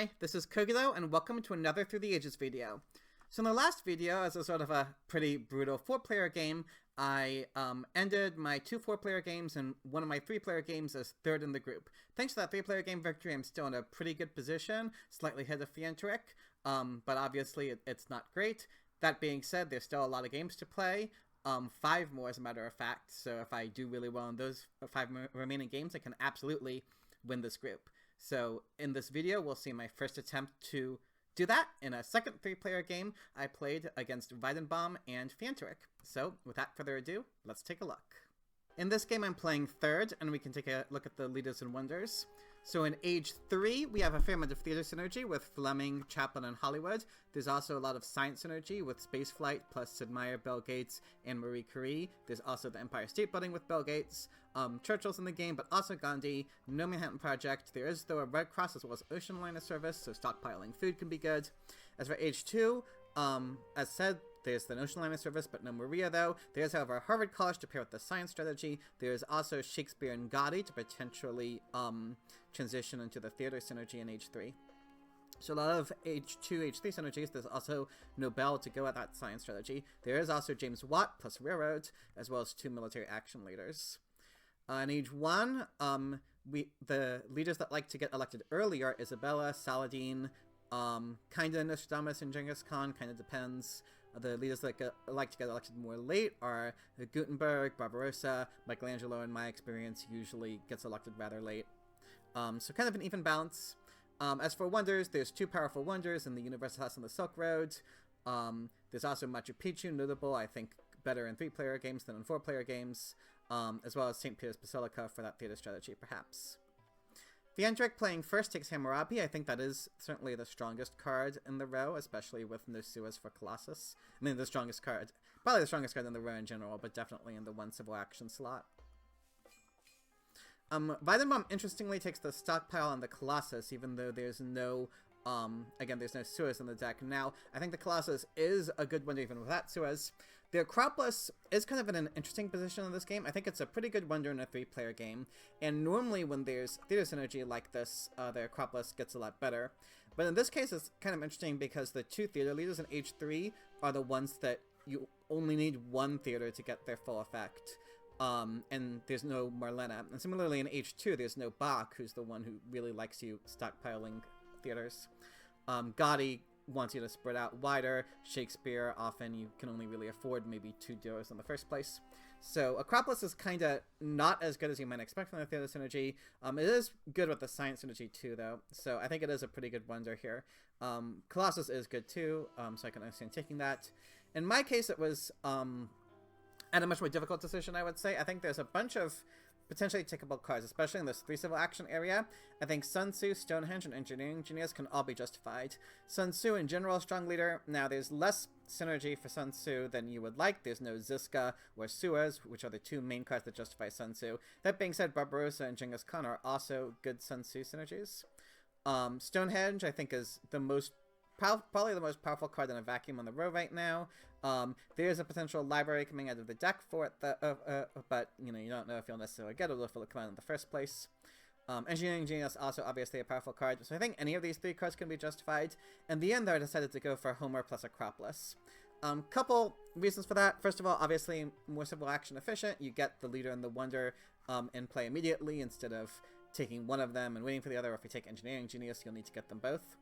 Hi, this is Kogito, and welcome to another Through the Ages video. So in the last video, as a sort of a pretty brutal 4-player game, I ended my 2 4-player games and one of my 3-player games as third in the group. Thanks to that 3-player game victory, I'm still in a pretty good position, slightly ahead of Fiantric, but obviously it's not great. That being said, there's still a lot of games to play. 5 more as a matter of fact, so if I do really well in those 5 remaining games, I can absolutely win this group. So in this video, we'll see my first attempt to do that in a second 3-player game I played against Weidenbaum and Fiantric. So without further ado, let's take a look. In this game, I'm playing third, and we can take a look at the leaders and wonders. So in Age 3, we have a fair amount of theater synergy with Fleming, Chaplin, and Hollywood. There's also a lot of science synergy with spaceflight, plus Sid Meier, Bill Gates, and Marie Curie. There's also the Empire State Building with Bill Gates. Churchill's in the game, but also Gandhi. No Manhattan Project. There is, though, a Red Cross as well as Ocean Liner Service, so stockpiling food can be good. As for Age 2, as said, there's the Ocean Liner Service, but no Maria, though. There's, however, Harvard College to pair with the science strategy. There's also Shakespeare and Gotti to potentially transition into the theater synergy in Age 3. So a lot of Age 2, Age 3 synergies. There's also Nobel to go at that science strategy. There is also James Watt plus Railroad, as well as 2 military action leaders. In Age 1, the leaders that like to get elected early are Isabella, Saladin, kind of Nostradamus and Genghis Khan, kind of depends. The leaders that like to get elected more late are Gutenberg, Barbarossa. Michelangelo, in my experience, usually gets elected rather late. So kind of an even balance. As for wonders, there's 2 powerful wonders in the Universal House on the Silk Road. There's also Machu Picchu, notable, I think, better in 3-player games than in 4-player games, as well as St. Peter's Basilica for that theater strategy, perhaps. Fiantric playing first takes Hammurabi. I think that is certainly the strongest card in the row, especially with no Suez for Colossus. I mean, the strongest card. Probably the strongest card in the row in general, but definitely in the 1 civil action slot. Weidenbaum, interestingly, takes the stockpile on the Colossus, even though there's no, again, there's no Suez in the deck. Now, I think the Colossus is a good wonder even without Suez. The Acropolis is kind of in an interesting position in this game. I think it's a pretty good wonder in a 3-player game, and normally when there's theater synergy like this, the Acropolis gets a lot better. But in this case, it's kind of interesting because the 2 theater leaders in Age 3 are the ones that you only need 1 theater to get their full effect. And there's no Marlena. And similarly in Age 2, there's no Bach, who's the one who really likes you stockpiling theaters. Gotti wants you to spread out wider. Shakespeare, often you can only really afford maybe 2 duos in the first place. So Acropolis is kind of not as good as you might expect from the theater synergy. It is good with the science synergy too, though. So I think it is a pretty good wonder here. Colossus is good too, so I can understand taking that. In my case, it was and a much more difficult decision, I would say. I think there's a bunch of potentially takeable cards, especially in this 3 civil action area. I think Sun Tzu, Stonehenge, and Engineering Genius can all be justified. Sun Tzu, in general, strong leader. Now, there's less synergy for Sun Tzu than you would like. There's no Ziska or Suez, which are the 2 main cards that justify Sun Tzu. That being said, Barbarossa and Genghis Khan are also good Sun Tzu synergies. Stonehenge, I think, is the most probably the most powerful card in a vacuum on the row right now. There's a potential library coming out of the deck for it, but you don't know if you'll necessarily get it or if it'll come out in the first place. Engineering Genius also obviously a powerful card, so I think any of these 3 cards can be justified. In the end, though, I decided to go for Homer plus Acropolis. Couple reasons for that. First of all, obviously more civil action efficient. You get the leader and the wonder in play immediately instead of taking one of them and waiting for the other. If you take Engineering Genius, you'll need to get them both.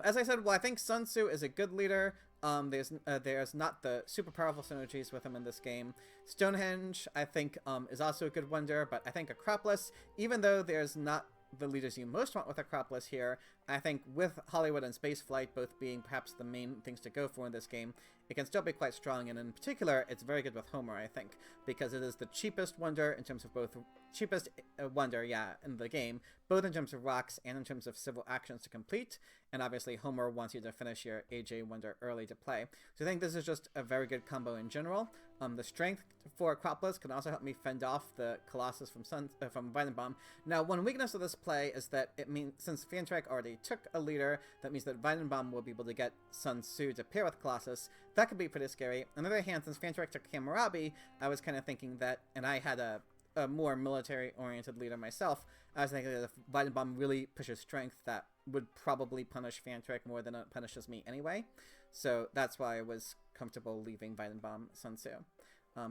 As I said, well, I think Sun Tzu is a good leader. There's not the super powerful synergies with him in this game. Stonehenge, I think, is also a good wonder, but I think Acropolis, even though there's not the leaders you most want with Acropolis here, I think with Hollywood and Spaceflight both being perhaps the main things to go for in this game, it can still be quite strong, and in particular, it's very good with Homer, I think, because it is the cheapest wonder in terms of both, cheapest wonder, yeah, in the game, both in terms of rocks and in terms of civil actions to complete, and obviously Homer wants you to finish your AJ wonder early to play. So I think this is just a very good combo in general. The strength for Acropolis can also help me fend off the Colossus from Weidenbaum. Now, one weakness of this play is that it means, since Fiantric already took a leader, that means that Weidenbaum will be able to get Sun Tzu to pair with Colossus. That could be pretty scary. On the other hand, since Fiantric took Hammurabi, I was kind of thinking that, and I had a a more military-oriented leader myself, I was thinking that if Weidenbaum really pushes strength, that would probably punish Fantrick more than it punishes me anyway. So that's why I was comfortable leaving Weidenbaum Sun Tzu.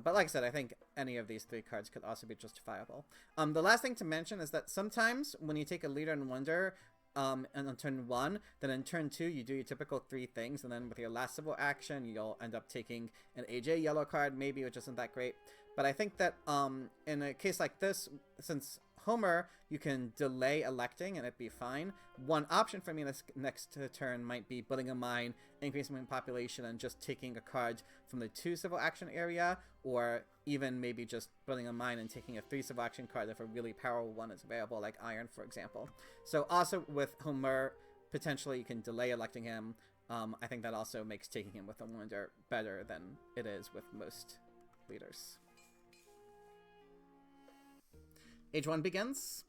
But like I said, I think any of these 3 cards could also be justifiable. The last thing to mention is that sometimes when you take a Leader in Wonder, and on turn 1, then in turn 2 you do your typical 3 things, and then with your last civil action you'll end up taking an AJ yellow card maybe, which isn't that great. But I think that in a case like this, since Homer, you can delay electing and it'd be fine. One option for me this next turn might be building a mine, increasing my population, and just taking a card from the 2 civil action area, or even maybe just building a mine and taking a 3 civil action card if a really powerful one is available, like Iron, for example. So also with Homer, potentially you can delay electing him. I think that also makes taking him with a Wonder better than it is with most leaders. Age 1 begins.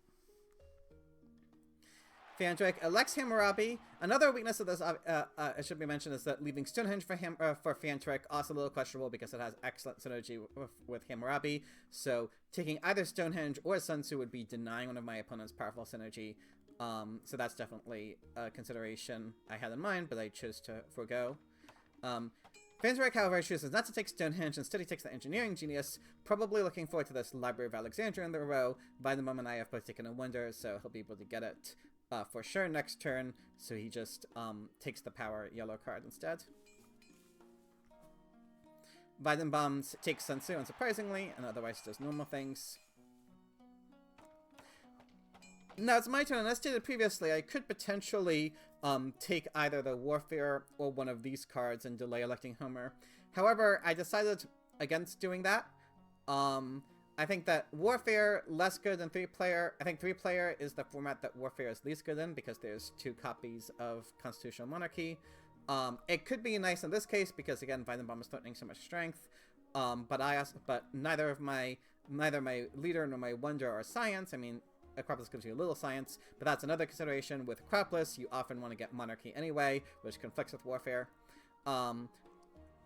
Fantrick elects Hammurabi. Another weakness of this, it should be mentioned, is that leaving Stonehenge for Fantrick also a little questionable because it has excellent synergy with Hammurabi. So taking either Stonehenge or Sun Tzu would be denying one of my opponent's powerful synergy. So that's definitely a consideration I had in mind, but I chose to forego. Fantrick, however, chooses not to take Stonehenge. Instead, he takes the Engineering Genius, probably looking forward to this Library of Alexandria in the row. By the moment I have both taken a Wonder, so he'll be able to get it for sure next turn. So he just takes the power yellow card instead. Weidenbaum takes Sun Tzu, unsurprisingly, and otherwise does normal things. Now it's my turn, and as stated previously, I could potentially take either the Warfare or one of these cards and delay electing Homer. However, I decided against doing that. I think that Warfare, less good than 3-player. I think 3-player is the format that Warfare is least good in because there's 2 copies of Constitutional Monarchy. It could be nice in this case because, again, Weidenbaum is threatening so much strength. But neither my Leader nor my Wonder are science. I mean, Acropolis gives you a little science, but that's another consideration. With Acropolis, you often want to get Monarchy anyway, which conflicts with Warfare. None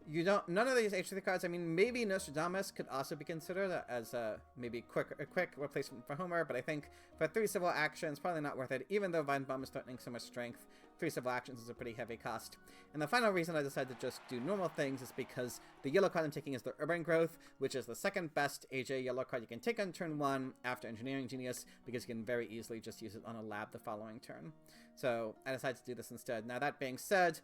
of these H3 cards, I mean, maybe Nostradamus could also be considered as a maybe a quick replacement for Homer, but I think for 3 civil actions, probably not worth it, even though Weidenbaum is threatening so much strength. 3 civil actions is a pretty heavy cost. And the final reason I decided to just do normal things is because the yellow card I'm taking is the Urban Growth, which is the second best AJ yellow card you can take on turn 1 after Engineering Genius, because you can very easily just use it on a lab the following turn. So I decided to do this instead. Now that being said,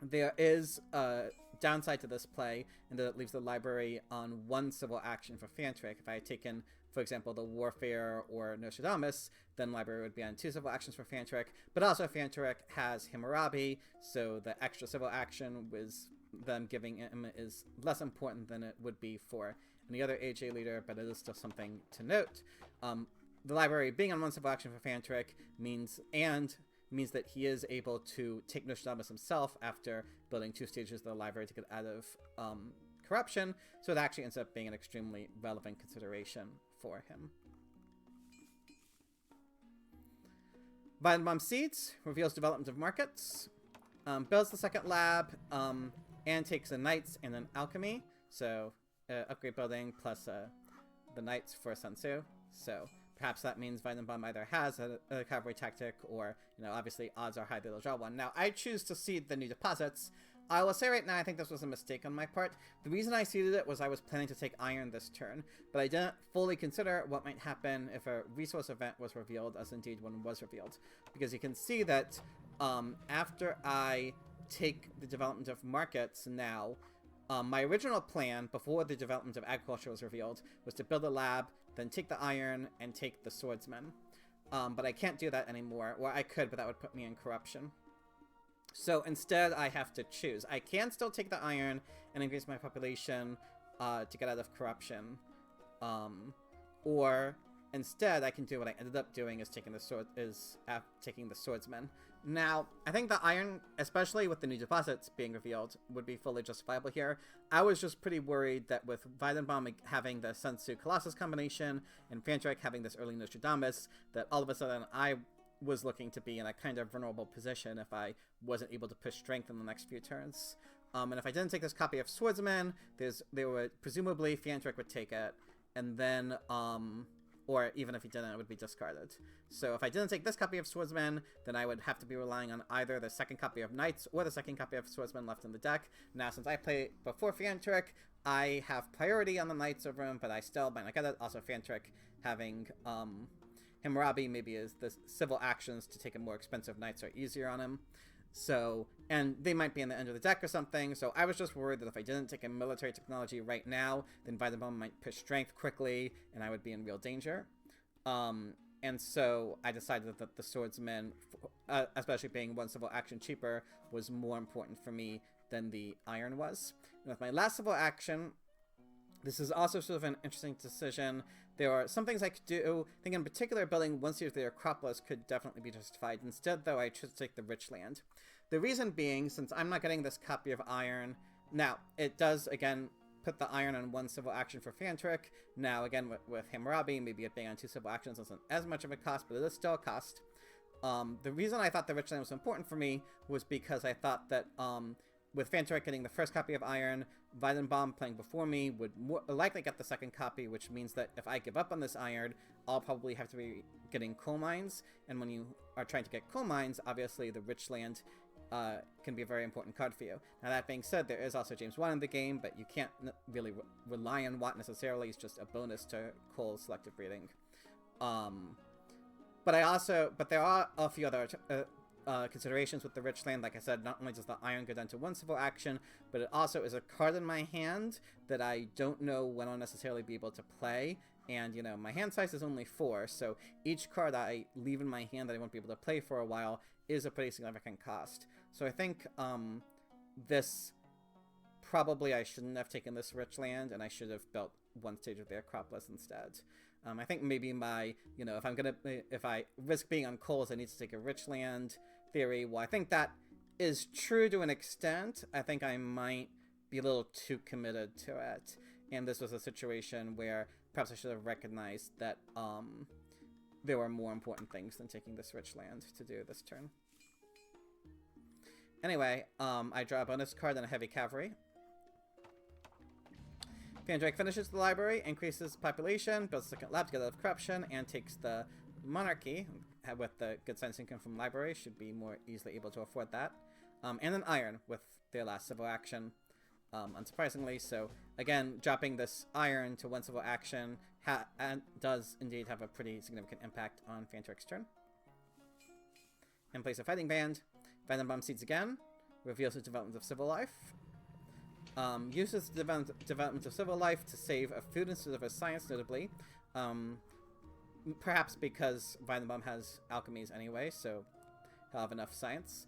there is a downside to this play in that it leaves the library on 1 civil action for Fantrick. If I had taken, for example, the Warfare or Nostradamus, then library would be on 2 civil actions for Fantrick. But also Fantrick has Hammurabi, so the extra civil action was them giving him is less important than it would be for any other AJ leader, but it is still something to note. The library being on 1 civil action for Fantrick means that he is able to take Nostradamus himself after building 2 stages of the library to get out of corruption, so it actually ends up being an extremely relevant consideration for him. Weidenbaum Seeds reveals development of markets, builds the second lab, and takes the Knights and an Alchemy, so upgrade building plus the Knights for Sun Tzu, so perhaps that means Weidenbaum either has a cavalry tactic or, obviously odds are high that they'll draw one. Now, I choose to seed the new deposits. I will say right now I think this was a mistake on my part. The reason I seeded it was I was planning to take Iron this turn, but I didn't fully consider what might happen if a resource event was revealed, as indeed one was revealed. Because you can see that after I take the development of markets now, my original plan before the development of agriculture was revealed was to build a lab, then take the Iron, and take the Swordsman. But I can't do that anymore. Well, I could, but that would put me in corruption. So instead, I have to choose. I can still take the Iron and increase my population to get out of corruption. Or instead, I can do what I ended up doing, is taking the Swordsman. Now, I think the Iron, especially with the new deposits being revealed, would be fully justifiable here. I was just pretty worried that with Weidenbaum having the Sun Tzu Colossus combination and Fantrick having this early Nostradamus, that all of a sudden I was looking to be in a kind of vulnerable position if I wasn't able to push strength in the next few turns. And if I didn't take this copy of Swordsman, presumably Fantrick would take it, and then, or even if he didn't, it would be discarded. So if I didn't take this copy of Swordsman, then I would have to be relying on either the second copy of Knights or the second copy of Swordsman left in the deck. Now, since I play before Fantrick, I have priority on the Knights over him, but I still might not get it. Also, Fantrick having Hammurabi maybe is the civil actions to take a more expensive Knights are easier on him. So, and they might be in the end of the deck or something, so I was just worried that if I didn't take a military technology right now, then Vitamin might push strength quickly, and I would be in real danger. And so I decided that the Swordsman, especially being one civil action cheaper, was more important for me than the Iron was. And with my last civil action, this is also sort of an interesting decision. There are some things I could do. I think in particular, building one series of the Acropolis could definitely be justified. Instead, though, I chose to take the Rich Land. The reason being, since I'm not getting this copy of Iron, now, it does, again, put the Iron on one civil action for Fantrick. Now, again, with Hammurabi, maybe it being on two civil actions isn't as much of a cost, but it is still a cost. The reason I thought the Rich Land was important for me was because I thought that with Fantrick getting the first copy of Iron, Weidenbaum playing before me would more likely get the second copy, which means that if I give up on this Iron, I'll probably have to be getting coal mines. And when you are trying to get coal mines, obviously the Rich Land can be a very important card for you. Now, that being said, there is also James Watt in the game, but you can't really rely on Watt necessarily. It's just a bonus to coal selective breeding. But there are a few other considerations with the Rich Land. Like I said, not only does the Iron go down to one civil action, but it also is a card in my hand that I don't know when I'll necessarily be able to play. And, you know, my hand size is only 4, so each card I leave in my hand that I won't be able to play for a while is a pretty significant cost. So I think this probably I shouldn't have taken this Rich Land, and I should have built one stage of the Acropolis instead. I think maybe my, you know, if I risk being on coals, I need to take a Rich Land theory. Well, I think that is true to an extent. I think I might be a little too committed to it. And this was a situation where perhaps I should have recognized that there were more important things than taking this Rich Land to do this turn. Anyway, I draw a bonus card and a Heavy Cavalry. Fandrake finishes the library, increases population, builds a second lab to get out of corruption, and takes the monarchy. With the good science income from library, should be more easily able to afford that. And an Iron with their last civil action, unsurprisingly. So again, dropping this Iron to one civil action does indeed have a pretty significant impact on Fantrick's turn. In place of Fighting Band, Weidenbaum seeds again, reveals the development of civil life. Uses the development of civil life to save a food instead of a science, notably. Perhaps because Weidenbaum has alchemies anyway, so he'll have enough science.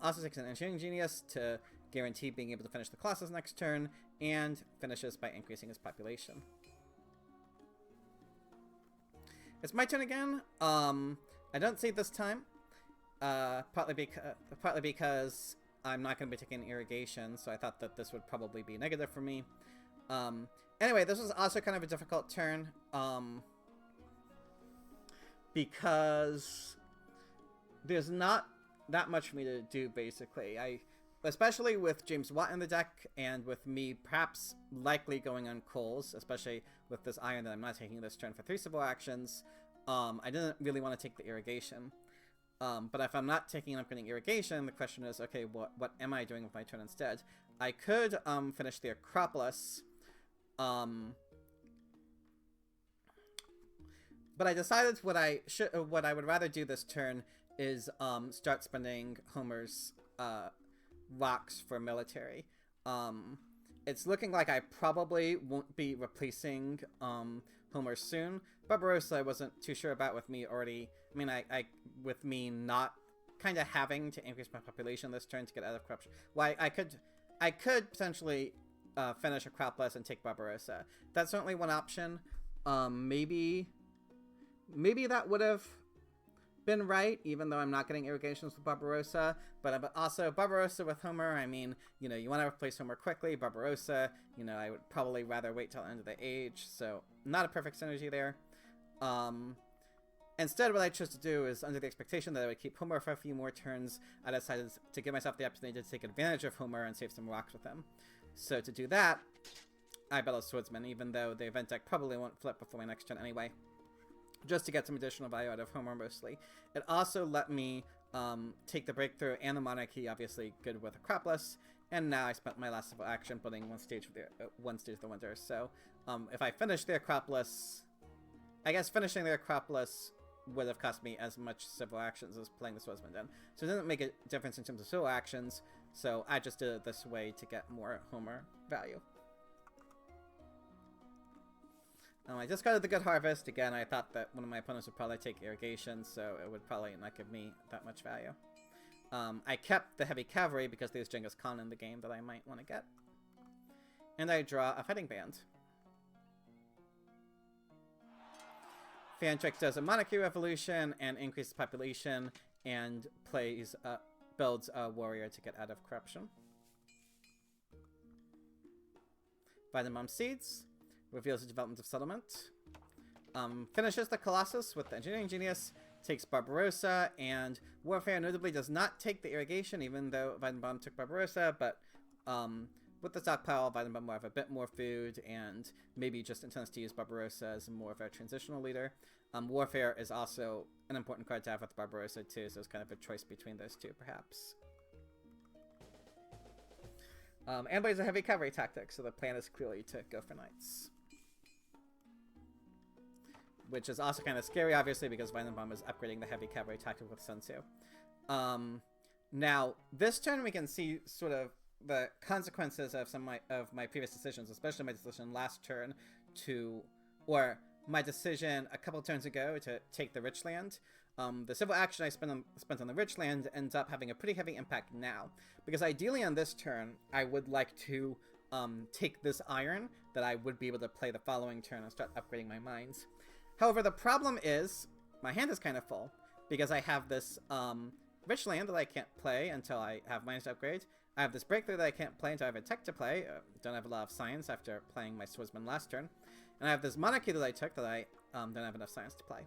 Also takes an engineering genius to guarantee being able to finish the Colossus next turn, and finishes by increasing his population. It's my turn again. I don't see it this time, partly because I'm not going to be taking irrigation, so I thought that this would probably be negative for me. Anyway, this was also kind of a difficult turn, because there's not that much for me to do, basically. Especially with James Watt in the deck, and with me perhaps likely going on coals, especially with this Iron that I'm not taking this turn for 3 civil actions, I didn't really want to take the irrigation. But if I'm not taking and upgrading irrigation, the question is, okay, what am I doing with my turn instead? I could finish the Acropolis, but I decided what I would rather do this turn is start spending Homer's rocks for military. It's looking like I probably won't be replacing Homer soon. Barbarossa I wasn't too sure about with me already. I mean, with me not kind of having to increase my population this turn to get out of corruption. Well, I could potentially finish Acropolis and take Barbarossa. That's certainly one option. Maybe that would have been right, even though I'm not getting irrigations with Barbarossa. But also Barbarossa with Homer, I mean, you know, you want to replace Homer quickly. Barbarossa, you know, I would probably rather wait till the end of the age. So not a perfect synergy there. Instead, what I chose to do is, under the expectation that I would keep Homer for a few more turns, I decided to give myself the opportunity to take advantage of Homer and save some rocks with him. So to do that, I battle Swordsman, even though the event deck probably won't flip before my next turn anyway. Just to get some additional value out of Homer, mostly. It also let me take the Breakthrough and the Monarchy, obviously good with Acropolis. And now I spent my last civil action building one stage of the Winter. So if I finish the Acropolis, I guess finishing the Acropolis would have cost me as much civil actions as playing the Swordsman did. So it doesn't make a difference in terms of civil actions. So I just did it this way to get more Homer value. I discarded the Good Harvest. Again, I thought that one of my opponents would probably take Irrigation, so it would probably not give me that much value. I kept the Heavy Cavalry because there's Genghis Khan in the game that I might want to get. And I draw a Fighting Band. Fantrick does a Monarchy Revolution and increases population and builds a warrior to get out of corruption. Vitamin Seeds reveals the development of settlement. Finishes the Colossus with the Engineering Genius, takes Barbarossa, and Warfare notably does not take the Irrigation, even though Weidenbaum took Barbarossa, but with the stockpile, Weidenbaum will have a bit more food, and maybe just intends to use Barbarossa as more of a transitional leader. Warfare is also an important card to have with Barbarossa too, so it's kind of a choice between those two, perhaps. And plays a Heavy Cavalry tactic, so the plan is clearly to go for Knights. Which is also kind of scary, obviously, because Weidenbaum is upgrading the Heavy Cavalry tactic with Sun Tzu. Now, this turn we can see sort of the consequences of some of my previous decisions, especially my decision last turn or my decision a couple turns ago to take the Rich Land. The civil action I spent on the Rich Land ends up having a pretty heavy impact now, because ideally on this turn, I would like to take this iron that I would be able to play the following turn and start upgrading my mines. However, the problem is my hand is kind of full, because I have this Rich Land that I can't play until I have mines to upgrade. I have this Breakthrough that I can't play until I have a tech to play. Don't have a lot of science after playing my Swordsman last turn. And I have this Monarchy that I took that I don't have enough science to play.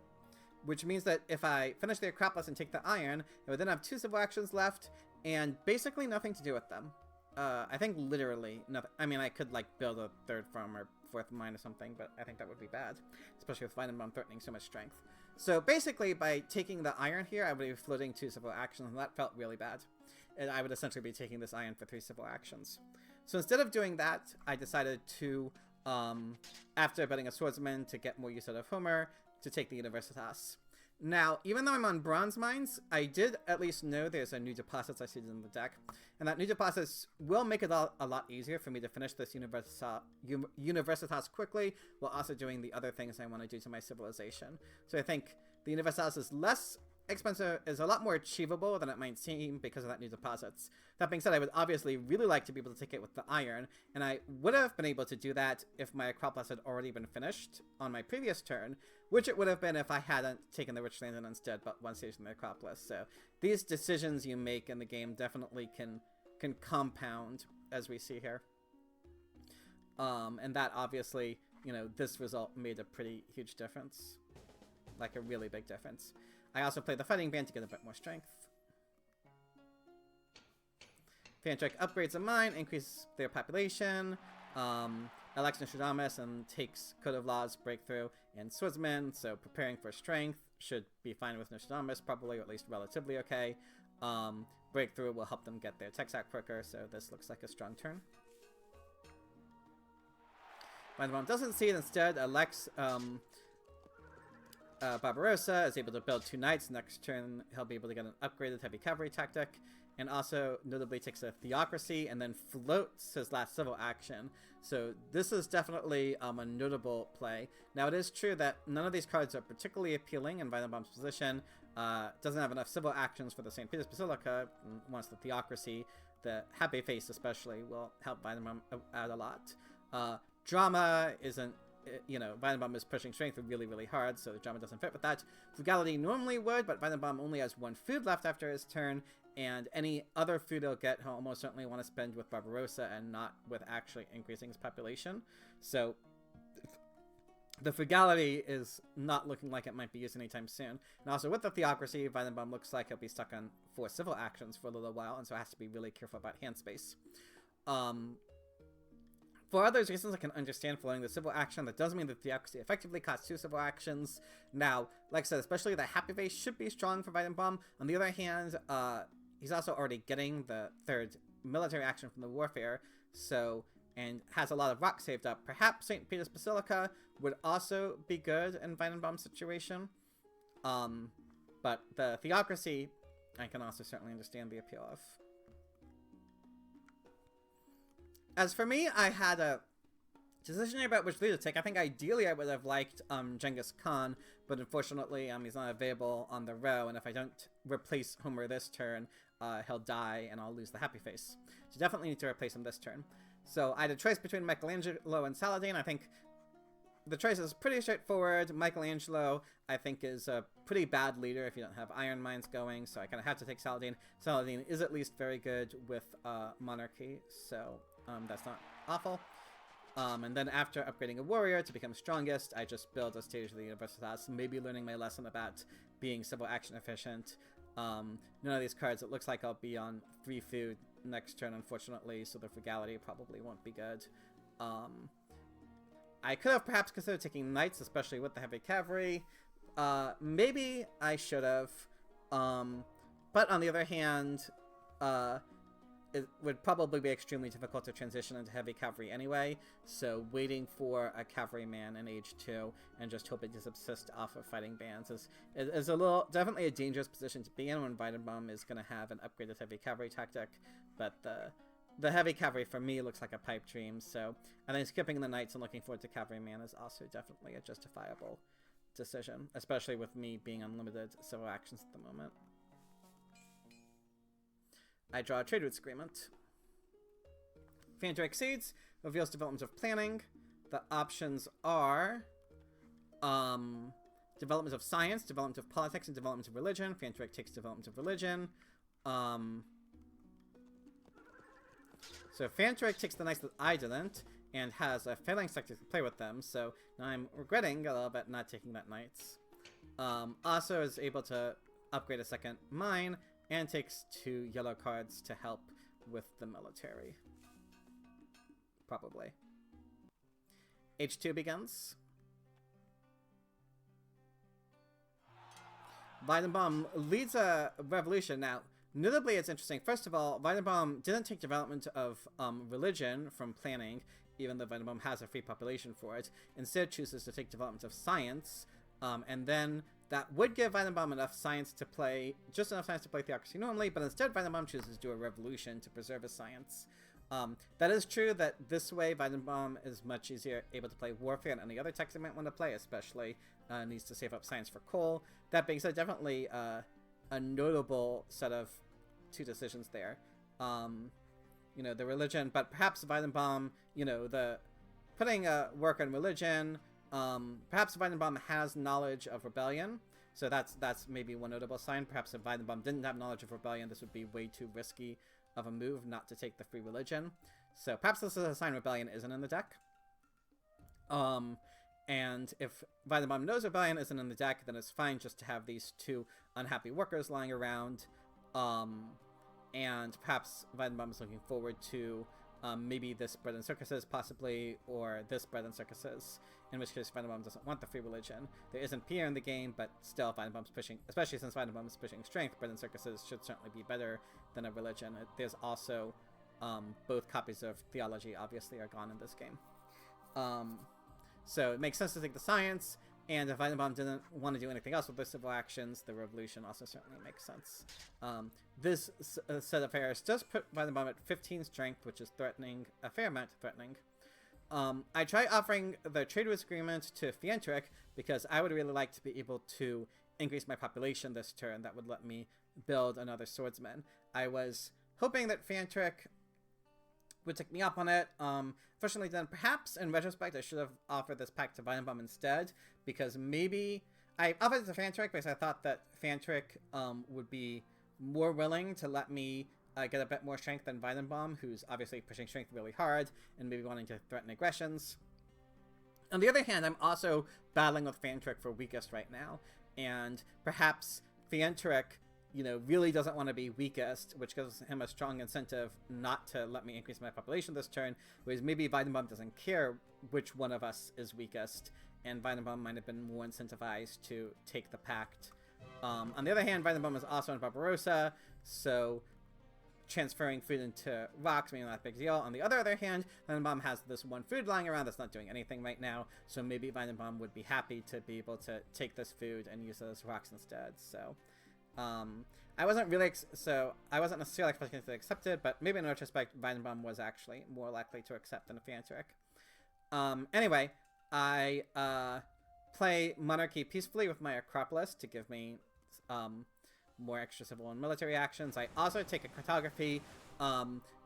Which means that if I finish the Acropolis and take the iron, I would then have 2 civil actions left, and basically nothing to do with them. I think literally nothing. I mean, I could like build a 3rd farm or 4th mine or something, but I think that would be bad, especially with Weidenbaum threatening so much strength. So basically, by taking the iron here, I would be floating 2 civil actions, and that felt really bad. And I would essentially be taking this iron for 3 civil actions. So instead of doing that, I decided to, after betting a Swordsman to get more use out of Homer, to take the Universitas. Now, even though I'm on Bronze Mines, I did at least know there's a new deposits I see in the deck, and that new deposits will make it a lot easier for me to finish this Universitas quickly, while also doing the other things I want to do to my civilization. So I think the Universitas is less expensive, is a lot more achievable than it might seem because of that new deposits. That being said, I would obviously really like to be able to take it with the iron, and I would have been able to do that if my Acropolis had already been finished on my previous turn, which it would have been if I hadn't taken the Rich Land and instead but one stage in the Acropolis. So these decisions you make in the game definitely can compound, as we see here. And that obviously, you know, this result made a pretty huge difference. Like a really big difference. I also played the Fighting Band to get a bit more strength. Fantrick upgrades a mine, increases their population, elects Nostradamus and takes Code of Laws, Breakthrough, and Swordsman, so preparing for strength should be fine with Nostradamus, probably, or at least relatively okay. Breakthrough will help them get their tech sack quicker, so this looks like a strong turn. Weidenbaum doesn't see it, instead elects Barbarossa, is able to build 2 knights. Next turn, he'll be able to get an upgraded Heavy Cavalry tactic, and also notably takes a Theocracy and then floats his last civil action. So this is definitely a notable play. Now, it is true that none of these cards are particularly appealing in Weidenbaum's position. Doesn't have enough civil actions for the St. Peter's Basilica. Wants the Theocracy. The Happy Face especially will help Weidenbaum out a lot. Drama isn't, you know, Weidenbaum is pushing strength really, really hard, so the drama doesn't fit with that. Frugality normally would, but Weidenbaum only has 1 food left after his turn, and any other food he'll get, he'll almost certainly want to spend with Barbarossa and not with actually increasing his population. So the Frugality is not looking like it might be used anytime soon. And also with the Theocracy, Weidenbaum looks like he'll be stuck on 4 civil actions for a little while, and so has to be really careful about hand space. For other reasons, I can understand following the civil action. That does mean that Theocracy effectively costs 2 civil actions. Now, like I said, especially the Happy Face should be strong for Vitamin. On the other hand, he's also already getting the 3rd military action from the Warfare, so, and has a lot of rock saved up. Perhaps St. Peter's Basilica would also be good in Vitamin's situation. But the Theocracy, I can also certainly understand the appeal of. As for me, I had a decision about which leader to take. I think ideally I would have liked Genghis Khan, but unfortunately he's not available on the row, and if I don't replace Homer this turn, he'll die and I'll lose the Happy Face. So definitely need to replace him this turn. So I had a choice between Michelangelo and Saladin. I think the choice is pretty straightforward. Michelangelo, I think, is a pretty bad leader if you don't have Iron Mines going, so I kind of have to take Saladin. Saladin is at least very good with Monarchy, so that's not awful. And then after upgrading a warrior to become strongest, I just build a Stage of the Universitas, maybe learning my lesson about being civil action efficient. None of these cards, it looks like I'll be on 3 food next turn, unfortunately, so the Frugality probably won't be good. I could have perhaps considered taking Knights, especially with the Heavy Cavalry. Maybe I should have. But on the other hand, it would probably be extremely difficult to transition into Heavy Cavalry anyway, so waiting for a Cavalryman in Age 2 and just hoping to subsist off of fighting bands is definitely a dangerous position to be in when Vitamin is going to have an upgraded Heavy Cavalry tactic, but the Heavy Cavalry for me looks like a pipe dream, so I think skipping the Knights and looking forward to Cavalryman is also definitely a justifiable decision, especially with me being unlimited civil actions at the moment. I draw a trade routes agreement. Fantastic Seeds reveals development of planning. The options are development of science, development of politics, and development of religion. Fantastic takes development of religion. So Fantastic takes the Knights that I didn't, and has a Phalanx tactic to play with them, so now I'm regretting a little bit not taking that Knights. Also is able to upgrade a second mine, and takes 2 yellow cards to help with the military. Probably. H2 begins. Weidenbaum leads a revolution. Now, notably, it's interesting. First of all, Weidenbaum didn't take development of religion from planning, even though Weidenbaum has a free population for it. Instead, chooses to take development of science, and then that would give Weidenbaum enough science to play, just enough science to play Theocracy normally, but instead Weidenbaum chooses to do a revolution to preserve his science. That is true that this way Weidenbaum is much easier able to play Warfare and any other text he might want to play, especially needs to save up science for coal. That being said, definitely a notable set of 2 decisions there. You know, the religion, but perhaps Weidenbaum, you know, the putting work on religion. Perhaps Weidenbaum has knowledge of rebellion, so that's maybe one notable sign. Perhaps if Weidenbaum didn't have knowledge of rebellion, this would be way too risky of a move not to take the free religion. So perhaps this is a sign rebellion isn't in the deck. And if Weidenbaum knows rebellion isn't in the deck, then it's fine just to have these 2 unhappy workers lying around. And perhaps Weidenbaum is looking forward to maybe this Bread and Circuses, possibly, or this Bread and Circuses, in which case Weidenbaum doesn't want the free religion. There isn't Pierre in the game, but still Weidenbaum's pushing, especially since Weidenbaum is pushing strength, Bread and Circuses should certainly be better than a religion. There's also both copies of Theology, obviously, are gone in this game. So it makes sense to take the science, and if Weidenbaum didn't want to do anything else with the civil actions, the revolution also certainly makes sense. This set of affairs does put Weidenbaum at 15 strength, which is threatening, a fair amount threatening. I try offering the trade routes agreement to Fientric because I would really like to be able to increase my population this turn. That would let me build another swordsman. I was hoping that Fientric would take me up on it. Fortunately, then perhaps in retrospect I should have offered this pack to Weidenbaum instead, because maybe I offered it to Fientric because I thought that Fientric would be more willing to let me get a bit more strength than Weidenbaum, who's obviously pushing strength really hard and maybe wanting to threaten aggressions. On the other hand, I'm also battling with Fientric for weakest right now, and perhaps Fientric you know, really doesn't want to be weakest, which gives him a strong incentive not to let me increase my population this turn, whereas maybe Vitamin doesn't care which one of us is weakest, and Vitamin might have been more incentivized to take the pact. On the other hand, Vitamin is also in Barbarossa, so transferring food into rocks maybe not a big deal. On the other hand, Vitamin has this one food lying around that's not doing anything right now, so maybe Vitamin would be happy to be able to take this food and use those rocks instead. So I wasn't necessarily expecting to accept it, but maybe in retrospect, Vitamin was actually more likely to accept than Fantric. Anyway, I play Monarchy peacefully with my Acropolis to give me more extra civil and military actions. I also take a cartography.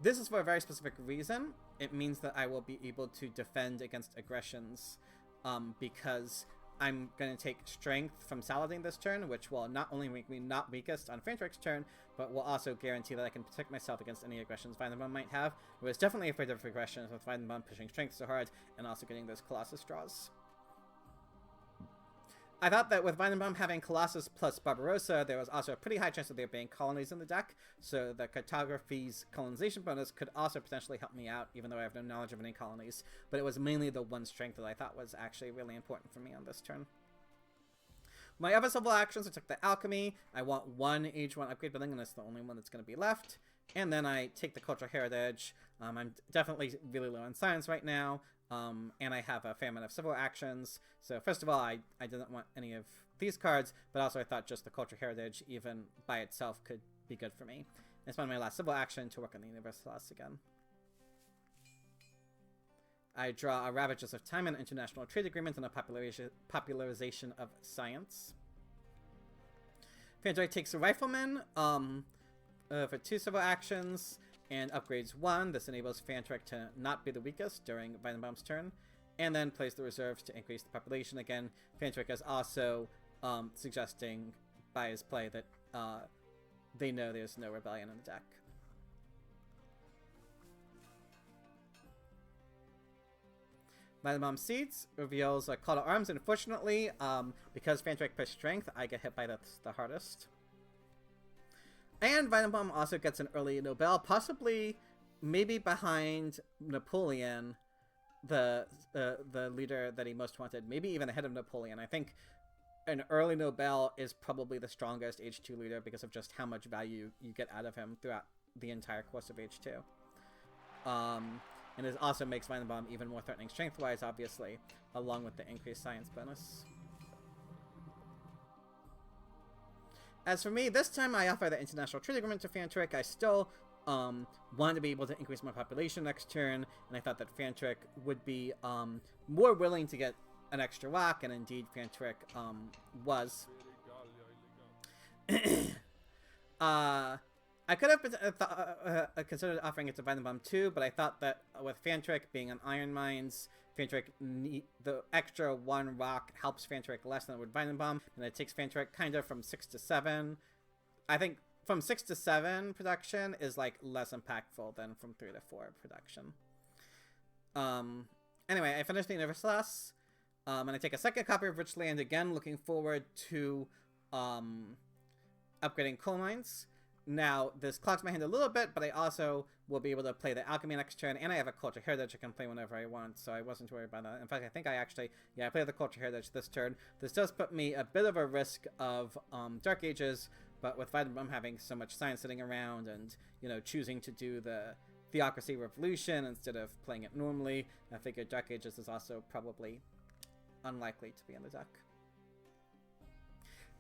This is for a very specific reason. It means that I will be able to defend against aggressions because I'm going to take strength from Saladin this turn, which will not only make me not weakest on Fantric's turn, but will also guarantee that I can protect myself against any aggressions Vitamin might have. I was definitely afraid of aggressions with Vitamin pushing strength so hard and also getting those Colossus draws. I thought that with Vitamin having Colossus plus Barbarossa, there was also a pretty high chance of there being colonies in the deck, so the cartography's colonization bonus could also potentially help me out, even though I have no knowledge of any colonies. But it was mainly the one strength that I thought was actually really important for me on this turn. My other civil actions, I took the Alchemy. I want one Age 1 upgrade building, and that's the only one that's going to be left. And then I take the Cultural Heritage. I'm definitely really low on science right now. And I have a fair amount of civil actions. So first of all, I didn't want any of these cards, but also I thought just the Culture Heritage, even by itself, could be good for me. I spent my last civil action to work on the Universalists again. I draw a Ravages of Time and International Trade Agreement and a popularization of science. Fanjoy takes a Rifleman for 2 civil actions and upgrades 1. This enables Fantric to not be the weakest during Vitamin's turn, and then plays the reserves to increase the population again. Fantric is also suggesting by his play that they know there's no rebellion in the deck. Vitamin Seeds reveals a Call to Arms. Unfortunately, because Fantric pushed strength, I get hit by the hardest. And Vitamin also gets an early Nobel, possibly maybe behind Napoleon, the leader that he most wanted, maybe even ahead of Napoleon. I think an early Nobel is probably the strongest H2 leader because of just how much value you get out of him throughout the entire course of H2. And it also makes Vitamin even more threatening strength-wise, obviously, along with the increased science bonus. As for me, this time I offer the International Trade Agreement to Fantric. I still wanted to be able to increase my population next turn, and I thought that Fantric would be more willing to get an extra rock, and indeed Fantric was. I could have considered offering it to Vitamin too, but I thought that with Fantric being on Iron Mines, Fantric the extra 1 rock helps Fantric less than it would Vitamin, and it takes Fantric kind of from 6 to 7. I think from 6 to 7 production is like less impactful than from 3 to 4 production. Anyway, I finished the Universalists, and I take a second copy of Rich Land again, looking forward to upgrading coal mines. Now, this clogs my hand a little bit, but I also will be able to play the Alchemy next turn, and I have a Culture Heritage I can play whenever I want, so I wasn't worried about that. In fact, I think I actually, I played the Culture Heritage this turn. This does put me a bit of a risk of Dark Ages, but with Vitamin having so much science sitting around and, you know, choosing to do the Theocracy Revolution instead of playing it normally, I figured Dark Ages is also probably unlikely to be in the deck.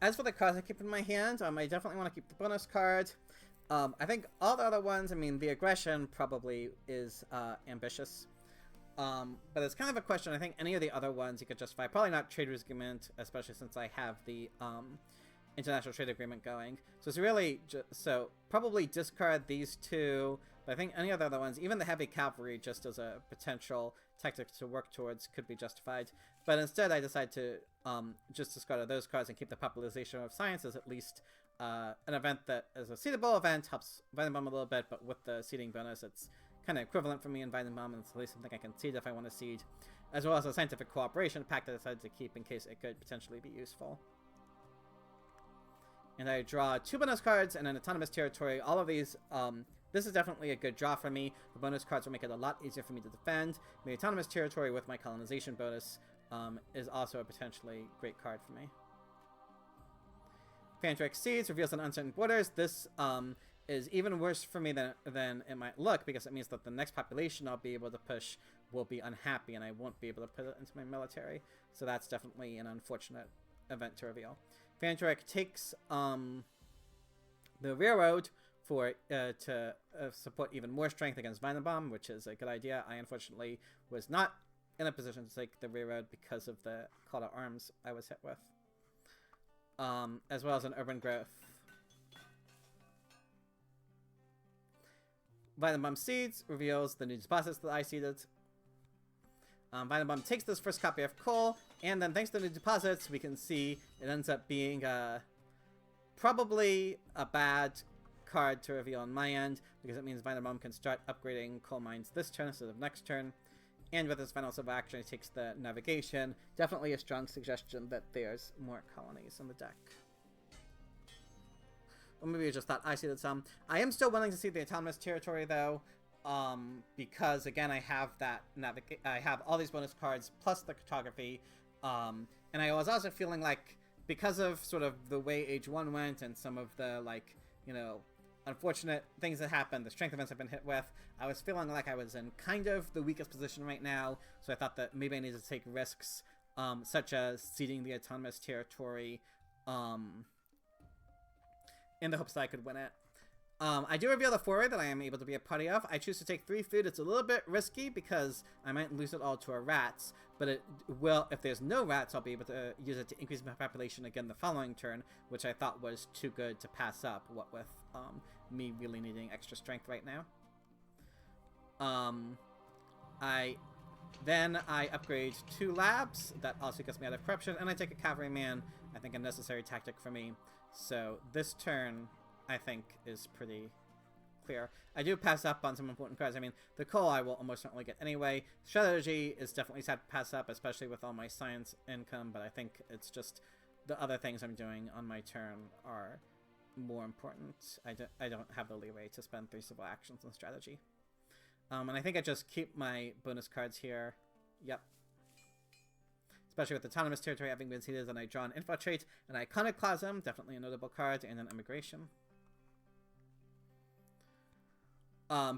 As for the cards I keep in my hand, I definitely want to keep the bonus card. I think all the other ones, I mean, the aggression probably is ambitious. But it's kind of a question. I think any of the other ones you could justify. Probably not Trader's Agreement, especially since I have the International Trade Agreement going. So it's really, so probably discard these 2. But I think any of the other ones, even the Heavy Cavalry, just as a potential tactic to work towards, could be justified. But instead, I decided to just discard those cards and keep the Popularization of Science as at least an event that is a seedable event, helps Vitamin a little bit, but with the seeding bonus, it's kind of equivalent for me in Vitamin, and it's at least something I can seed if I want to seed, as well as a Scientific Cooperation pact that I decided to keep in case it could potentially be useful. and I draw 2 bonus cards and an autonomous territory. All of these, this is definitely a good draw for me. The bonus cards will make it a lot easier for me to defend. The autonomous territory with my colonization bonus is also a potentially great card for me. Fantric Seeds reveals an uncertain borders. This is even worse for me than it might look, because it means that the next population I'll be able to push will be unhappy, and I won't be able to put it into my military. So that's definitely an unfortunate event to reveal. Fantric takes the railroad for to support even more strength against Vinebomb, which is a good idea. I unfortunately was not in a position to take the railroad because of the call to arms I was hit with, as well as an urban growth. Vinebomb Seeds reveals the new deposits that I seeded. Vinebomb takes this first copy of coal, and then thanks to the new deposits, we can see it ends up being probably a bad card to reveal on my end, because it means Vinebomb can start upgrading coal mines this turn instead of next turn. And with his final civil action, he takes the navigation. Definitely a strong suggestion that there's more colonies in the deck. Or maybe I just thought I seeded some. I am still willing to see the autonomous territory though, because again I have that I have all these bonus cards plus the cartography, and I was also feeling like, because of sort of the way Age 1 went and some of the, like, you know, unfortunate things that happened, the strength events I've been hit with, I was feeling like I was in kind of the weakest position right now, so I thought that maybe I needed to take risks, such as ceding the autonomous territory, in the hopes that I could win it. I do reveal the foray that I am able to be a party of. I choose to take 3 food. It's a little bit risky because I might lose it all to our rats, but it will, if there's no rats, I'll be able to use it to increase my population again the following turn, which I thought was too good to pass up, what with me really needing extra strength right now. I upgrade 2 labs. That also gets me out of corruption, and I take a cavalryman. I think a necessary tactic for me. So this turn, I think, is pretty clear. I do pass up on some important cards. I mean, the coal I will almost certainly get anyway. Strategy is definitely sad to pass up, especially with all my science income, but I think it's just the other things I'm doing on my turn are more important. I don't have the leeway to spend 3 civil actions on strategy. And I think I just keep my bonus cards here. Yep. Especially with autonomous territory having been seeded, and I draw an infiltrate, an iconoclasm, definitely a notable card, and an immigration.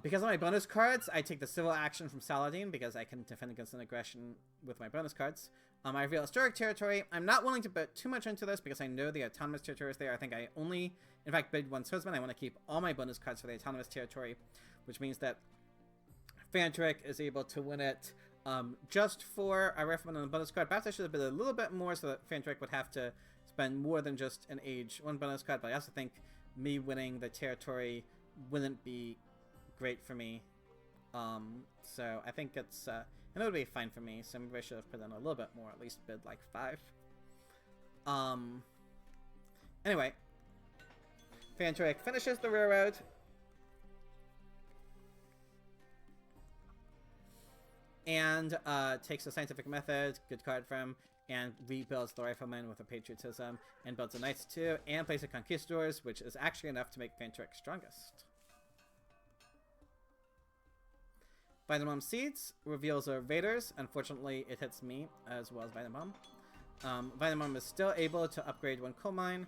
Because of my bonus cards, I take the civil action from Saladin because I can defend against an aggression with my bonus cards. I reveal historic territory. I'm not willing to put too much into this because I know the autonomous territory is there. I think I only, in fact, bid 1 swordsman. I want to keep all my bonus cards for the autonomous territory, which means that Fantric is able to win it just for a rifleman and a bonus card. Perhaps I should have bid a little bit more so that Fantric would have to spend more than just an Age 1 bonus card, but I also think me winning the territory wouldn't be great for me. So I think it's, and it would be fine for me, so maybe I should have put in a little bit more, at least bid like 5. Anyway, Fantric finishes the railroad. And takes a scientific method, good card for him, and rebuilds the rifleman with a patriotism, and builds a knights too, and plays a conquistadors, which is actually enough to make Fantric strongest. Vinebomb Seeds reveals our raiders. Unfortunately, it hits me as well as Vinebomb. Vinebomb is still able to upgrade 1 coal mine,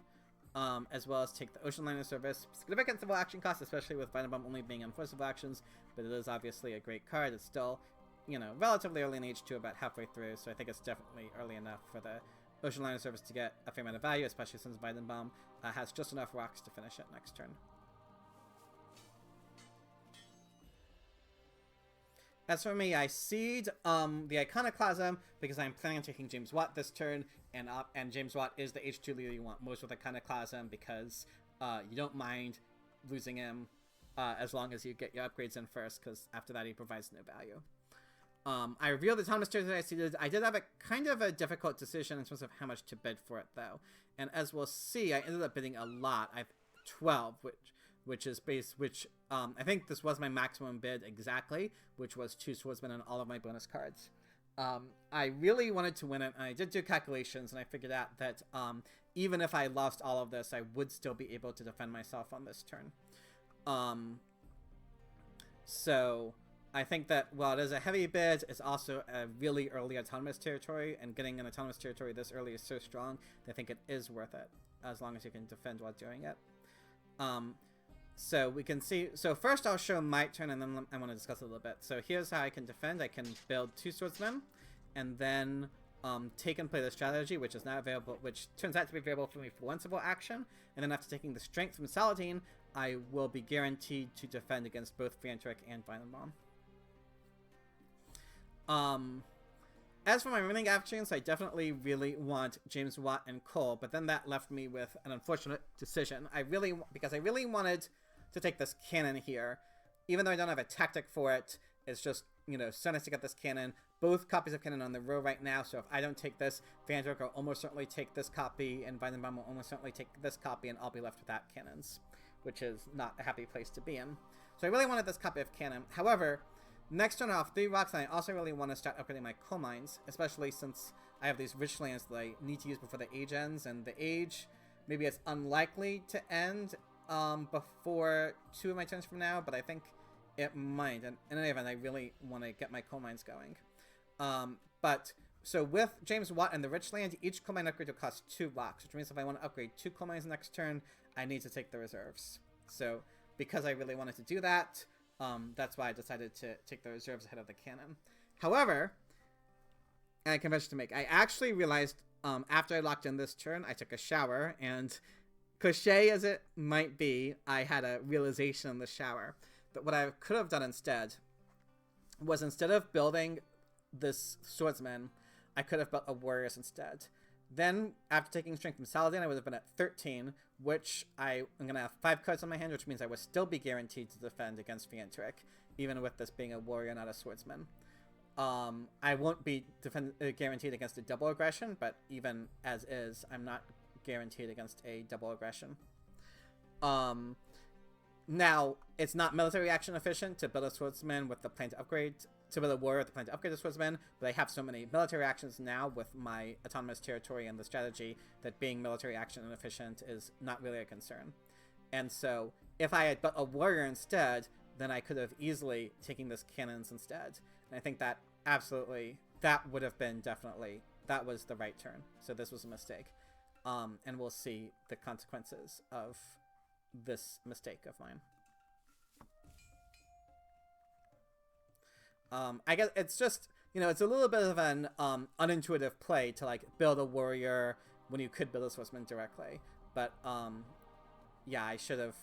as well as take the ocean liner service. Significant civil action cost, especially with Vinebomb only being on 4 civil actions, but it is obviously a great card. It's still, you know, relatively early in Age 2, about halfway through, so I think it's definitely early enough for the ocean liner service to get a fair amount of value, especially since Vinebomb has just enough rocks to finish it next turn. As for me, I seed the Iconoclasm because I'm planning on taking James Watt this turn, and James Watt is the H2 leader you want most with Iconoclasm because you don't mind losing him as long as you get your upgrades in first, because after that he provides no value. I revealed the autonomous territory I seeded. I did have a kind of a difficult decision in terms of how much to bid for it, though. And as we'll see, I ended up bidding a lot. I have 12, which is I think this was my maximum bid exactly, which was 2 swordsmen and all of my bonus cards. I really wanted to win it, and I did do calculations, and I figured out that even if I lost all of this, I would still be able to defend myself on this turn. So I think that while it is a heavy bid, it's also a really early autonomous territory, and getting an autonomous territory this early is so strong that I think it is worth it, as long as you can defend while doing it. So we can see, so first I'll show my turn, and then I want to discuss it a little bit. So here's how I can defend. I can build 2 swordsmen, and then take and play the strategy, which is not available, which turns out to be available for me for 1 civil action, and then after taking the strength from Saladin, I will be guaranteed to defend against both Fantrick and Weidenbaum. As for my remaining actions, I definitely really want James Watt and Cole, but then that left me with an unfortunate decision. Because I really wanted to take this cannon here, even though I don't have a tactic for it. It's just, you know, so nice to get this cannon. Both copies of cannon on the row right now, so if I don't take this, Fantrick will almost certainly take this copy, and Weidenbaum will almost certainly take this copy, and I'll be left without cannons, which is not a happy place to be in. So I really wanted this copy of cannon. However, next turn I have 3 rocks, and I also really want to start upgrading my coal mines, especially since I have these rich lands that I need to use before the age ends, and the age, maybe it's unlikely to end before 2 of my turns from now, but I think it might, and in any event, I really want to get my coal mines going. So with James Watt and the rich land, each coal mine upgrade will cost 2 rocks, which means if I want to upgrade 2 coal mines next turn, I need to take the reserves. So because I really wanted to do that, that's why I decided to take the reserves ahead of the cannon. However, and I convention to make, I actually realized after I locked in this turn, I took a shower, and cliche as it might be, I had a realization in the shower that what I could have done instead was, instead of building this swordsman, I could have built a warriors instead. Then, after taking strength from Saladin, I would have been at 13, which I'm going to have 5 cards on my hand, which means I would still be guaranteed to defend against Fantrick, even with this being a warrior, not a swordsman. I won't be guaranteed against a double aggression, but even as is, I'm not guaranteed against a double aggression. Now, it's not military action efficient to build a swordsman with the plan to upgrade, to build a warrior with the plan to upgrade a swordsman, but I have so many military actions now with my autonomous territory and the strategy that being military action inefficient is not really a concern. And so, if I had built a warrior instead, then I could have easily taken this cannons instead. And I think that absolutely, that would have been definitely, that was the right turn. So this was a mistake. And we'll see the consequences of this mistake of mine. I guess it's just, you know, it's a little bit of an unintuitive play to like build a warrior when you could build a swordsman directly. But yeah, I should have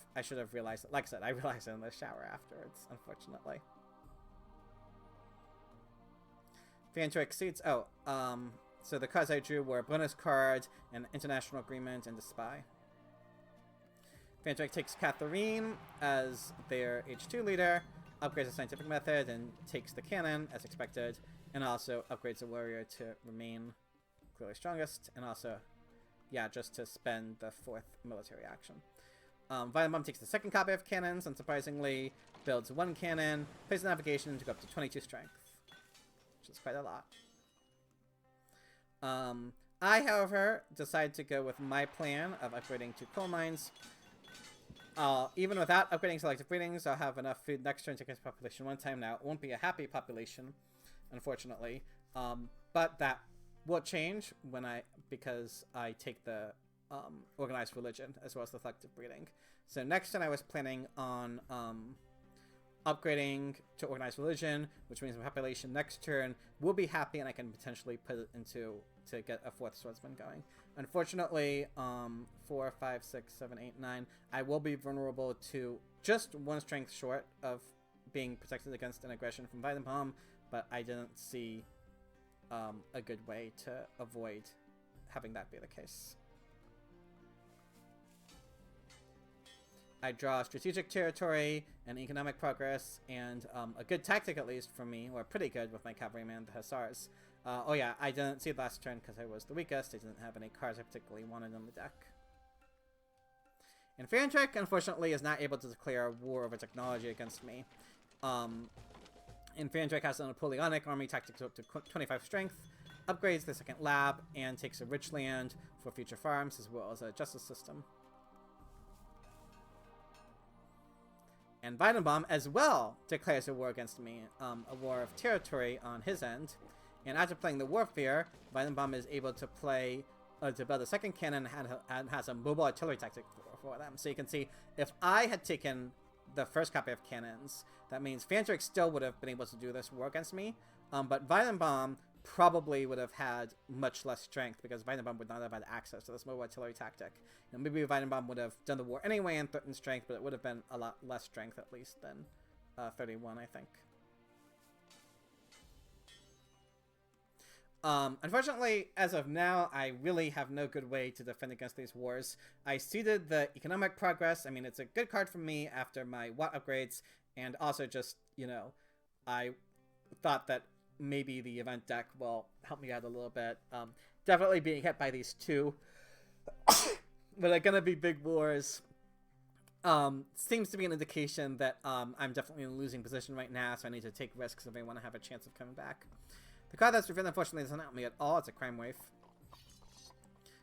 realized it. Like I said, I realized it in the shower afterwards, unfortunately. Fantrick seats. Oh, so the cards I drew were bonus card, an international agreement, and a spy. Fantrick takes Catherine as their H2 leader, upgrades the scientific method, and takes the cannon as expected, and also upgrades the warrior to remain clearly strongest, and also, yeah, just to spend the 4th military action. Weidenbaum takes the 2nd copy of cannons, and surprisingly builds 1 cannon, plays the navigation to go up to 22 strength, which is quite a lot. I, however, decide to go with my plan of upgrading 2 coal mines. Even without upgrading selective breedings, I'll have enough food next turn to increase population 1 time. Now, it won't be a happy population, unfortunately, but that will change when because I take the organized religion as well as the selective breeding. So next turn I was planning on upgrading to organized religion, which means my population next turn will be happy, and I can potentially put it into to get a 4th swordsman going. Unfortunately, 4, 5, 6, 7, 8, 9, I will be vulnerable to just 1 strength short of being protected against an aggression from Weidenbaum, but I didn't see a good way to avoid having that be the case. I draw strategic territory and economic progress, and a good tactic, at least for me, or pretty good with my cavalryman, the Hussars. Oh yeah, I didn't see it last turn because I was the weakest. I didn't have any cards I particularly wanted on the deck. And Fantrick, unfortunately, is not able to declare war over technology against me. And Fandrake has a Napoleonic army tactics up to 25 strength, upgrades the second lab, and takes a rich land for future farms, as well as a justice system. And Weidenbaum as well declares a war against me, a war of territory on his end. And after playing the Warfare, Weidenbaum is able to play, to build a second cannon and has a mobile artillery tactic for them. So you can see, if I had taken the first copy of cannons, that means Fandrake still would have been able to do this war against me. But Weidenbaum probably would have had much less strength, because Weidenbaum would not have had access to this mobile artillery tactic. You know, maybe Weidenbaum would have done the war anyway and threatened strength, but it would have been a lot less strength at least than 31, I think. Unfortunately, as of now, I really have no good way to defend against these wars. I ceded the economic progress. I mean, it's a good card for me after my Watt upgrades, and also just, you know, I thought that maybe the event deck will help me out a little bit. Definitely being hit by these two, but are gonna be big wars. Seems to be an indication that I'm definitely in a losing position right now, so I need to take risks if I want to have a chance of coming back. The card that's revealed, unfortunately, doesn't help me at all. It's a crime wave.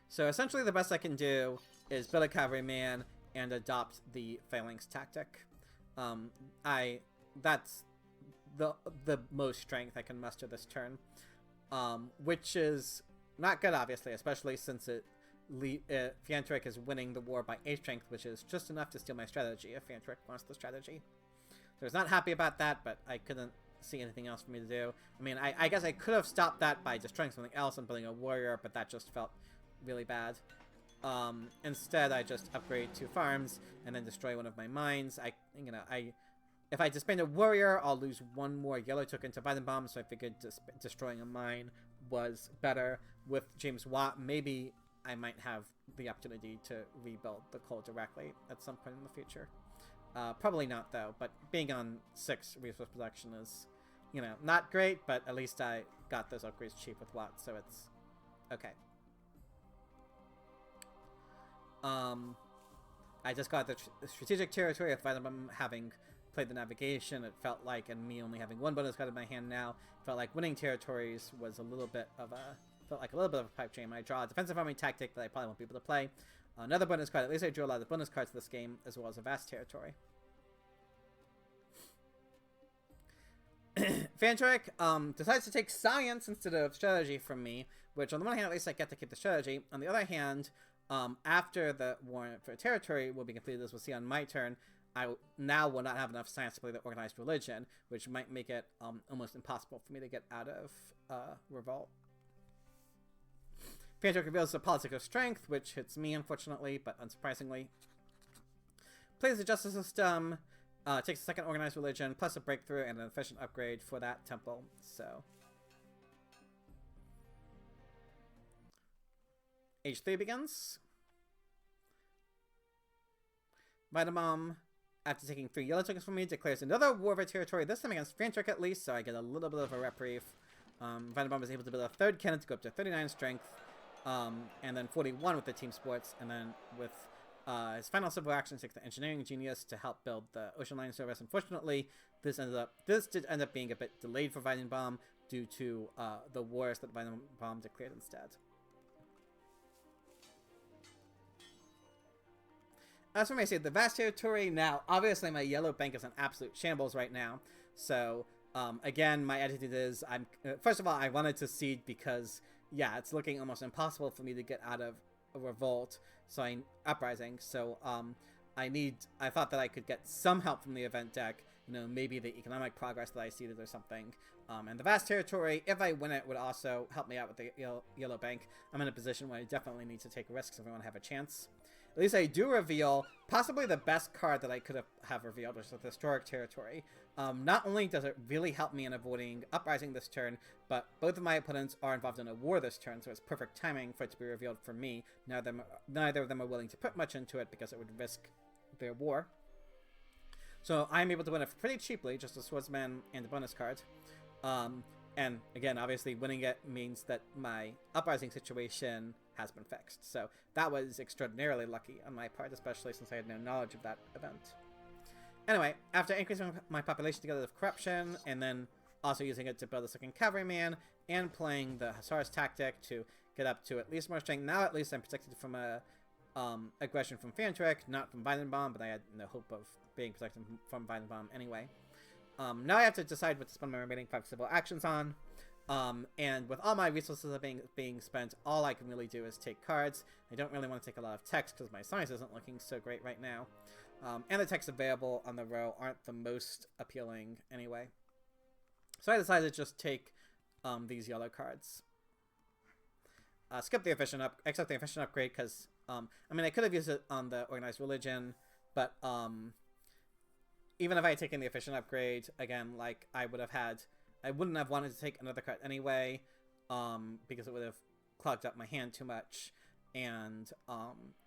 So essentially the best I can do is build a cavalryman and adopt the phalanx tactic. That's the most strength I can muster this turn, which is not good, obviously, especially since Fandrake is winning the war by 8 strength, which is just enough to steal my strategy if Fandrake wants the strategy. So I was not happy about that, but I couldn't see anything else for me to do. I mean, I guess I could have stopped that by destroying something else and building a warrior, but that just felt really bad. Instead, I just upgrade 2 farms and then destroy one of my mines. If I disband a warrior, I'll lose 1 more yellow token to Weidenbaum, so I figured destroying a mine was better. With James Watt, maybe I might have the opportunity to rebuild the coal directly at some point in the future. Probably not, though, but being on 6 resource production is, you know, not great, but at least I got those upgrades cheap with Watt, so it's okay. I just got the strategic territory of Weidenbaum having played the navigation. It felt like, and me only having 1 bonus card in my hand now, it felt like winning territories was a little bit of a pipe dream. I draw a defensive army tactic that I probably won't be able to play. Another bonus card. At least I drew a lot of bonus cards this game, as well as a vast territory. Fandrake decides to take science instead of strategy from me, which on the one hand, at least I get to keep the strategy. On the other hand, after the warrant for territory will be completed, as we'll see on my turn, I now will not have enough science to play the organized religion, which might make it almost impossible for me to get out of revolt. Fandrake reveals the politics of strength, which hits me, unfortunately, but unsurprisingly. Plays the justice system, takes a second organized religion, plus a breakthrough and an efficient upgrade for that temple, so. Age 3 begins. Weidenbaum, after taking 3 yellow tokens from me, declares another war over territory, this time against Fandrake at least, so I get a little bit of a reprieve. Weidenbaum was able to build a 3rd cannon to go up to 39 strength. And then 41 with the team sports, and then with his final civil action takes the engineering genius to help build the ocean line service. Unfortunately, this did end up being a bit delayed for Weidenbaum due to the wars that Weidenbaum declared instead. As for me, I say the vast territory now. Obviously, my yellow bank is in absolute shambles right now. So again, my attitude is first of all, I wanted to cede because. Yeah, it's looking almost impossible for me to get out of a revolt, uprising. So I thought that I could get some help from the event deck. You know, maybe the economic progress that I seeded or something. And the vast territory, if I win it, would also help me out with the yellow bank. I'm in a position where I definitely need to take risks if I want to have a chance. At least I do reveal possibly the best card that I could have revealed, which is the historic territory. Not only does it really help me in avoiding uprising this turn, but both of my opponents are involved in a war this turn, so it's perfect timing for it to be revealed for me. Neither of them are willing to put much into it because it would risk their war. So I'm able to win it pretty cheaply, just a swordsman and a bonus card. And again, obviously winning it means that my uprising situation has been fixed. So that was extraordinarily lucky on my part, especially since I had no knowledge of that event. Anyway, after increasing my population together with corruption, and then also using it to build a second cavalryman, and playing the Hussars tactic to get up to at least more strength. Now at least I'm protected from a aggression from Fantrick, not from Weidenbaum, but I had no hope of being protected from Weidenbaum anyway. Now I have to decide what to spend my remaining 5 civil actions on. And with all my resources being spent, all I can really do is take cards. I don't really want to take a lot of text because my science isn't looking so great right now. And the texts available on the row aren't the most appealing anyway. So I decided to just take these yellow cards. Skip the efficient except the efficient upgrade because, I mean, I could have used it on the organized religion, but even if I had taken the efficient upgrade, again, like, I wouldn't have wanted to take another card anyway, because it would have clogged up my hand too much. And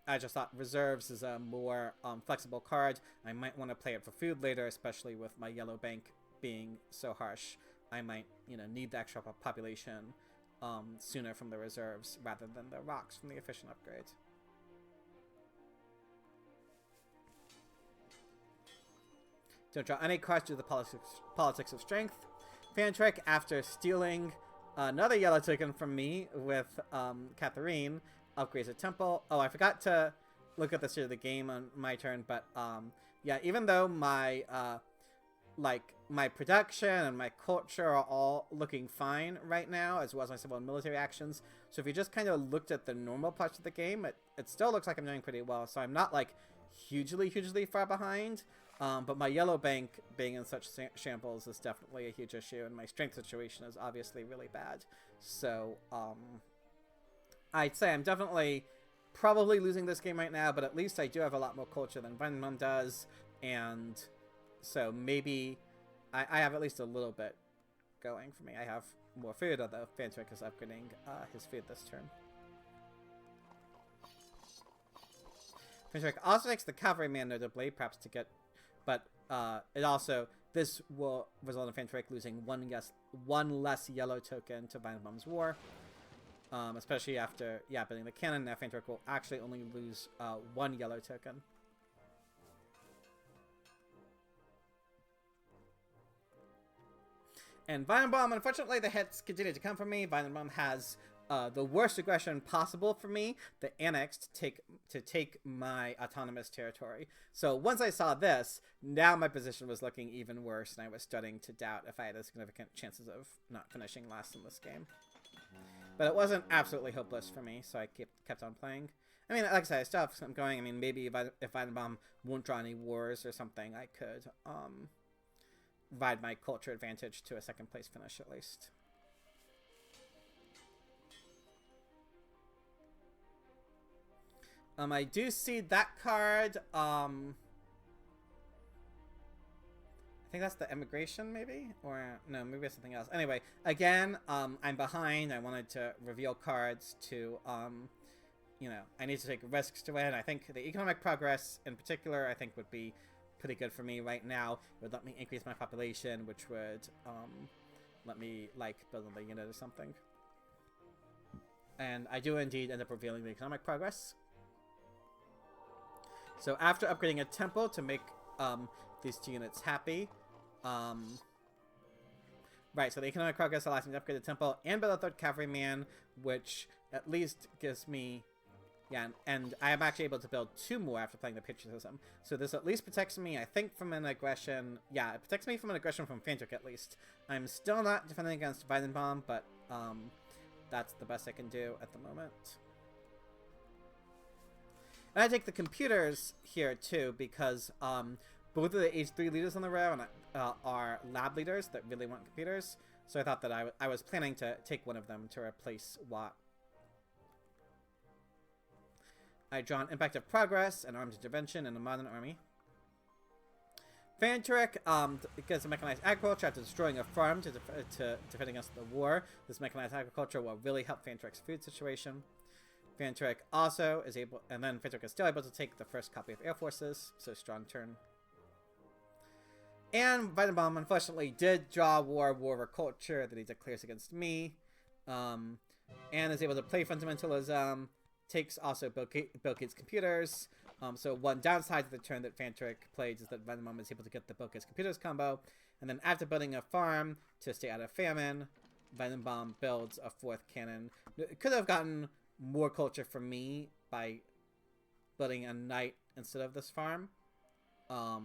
I just thought reserves is a more flexible card. I might want to play it for food later, especially with my yellow bank being so harsh. I might, you know, need the extra population sooner from the reserves rather than the rocks from the efficient upgrade. Don't draw any cards due to the politics of strength. Fantrick, after stealing another yellow token from me with Catherine, upgrades a temple. Oh, I forgot to look at the state of the game on my turn, but yeah, even though my my production and my culture are all looking fine right now, as well as my civil and military actions. So if you just kind of looked at the normal parts of the game, it still looks like I'm doing pretty well. So I'm not like hugely far behind. But my yellow bank being in such shambles is definitely a huge issue, and my strength situation is obviously really bad. So, I'd say I'm definitely probably losing this game right now, but at least I do have a lot more culture than Weidenbaum does, and so maybe I have at least a little bit going for me. I have more food, although Fantrick is upgrading his food this turn. Fantrick also takes the cavalryman notably, perhaps to get... But it also, this will result in Fantrick losing one less yellow token to Weidenbaum's war. Especially after, building the cannon. Now Fantrick will actually only lose 1 yellow token. And Weidenbaum, unfortunately, the hits continue to come from me. Weidenbaum has the worst aggression possible for me, the annex to take my autonomous territory. So once I saw this, now my position was looking even worse, and I was starting to doubt if I had significant chances of not finishing last in this game. But it wasn't absolutely hopeless for me, so I kept on playing. I mean, like I said, I still have some going. I mean, maybe if Weidenbaum won't draw any wars or something, I could ride my culture advantage to a second place finish at least. I do see that card. I think that's the immigration, maybe? Or, no, maybe it's something else. Anyway, again, I'm behind. I wanted to reveal cards to, you know, I need to take risks to win. I think the economic progress, in particular, I think would be pretty good for me right now. It would let me increase my population, which would, let me, like, build another unit or something. And I do indeed end up revealing the economic progress. So after upgrading a temple to make these 2 units happy, right, so the economic progress allows me to upgrade the temple and build a 3rd cavalryman, which at least gives me, and I am actually able to build 2 more after playing the patriotism. So this at least protects me, I think, from an aggression. Yeah, it protects me from an aggression from Fantrick at least. I'm still not defending against Weidenbaum, but that's the best I can do at the moment. And I take the computers here, too, because both of the H3 leaders on the row are lab leaders that really want computers. So I thought that I was planning to take one of them to replace Watt. I draw an Impact of Progress, an Armed Intervention, and a Modern Army. Fantrick gets a Mechanized Agriculture after destroying a farm to defend against the war. This Mechanized Agriculture will really help Fantrick's food situation. Fantrick also is able, and then Fantrick is still able to take the first copy of Air Forces, so strong turn. And Weidenbaum, unfortunately, did draw war over culture that he declares against me, and is able to play fundamentalism, takes also Bill Gates' computers, So one downside to the turn that Fantric plays is that Venomum is able to get the Bocase Computers combo, and then after building a farm to stay out of famine, Venom Bomb builds a 4th cannon. It could have gotten more culture from me by building a knight instead of this farm. I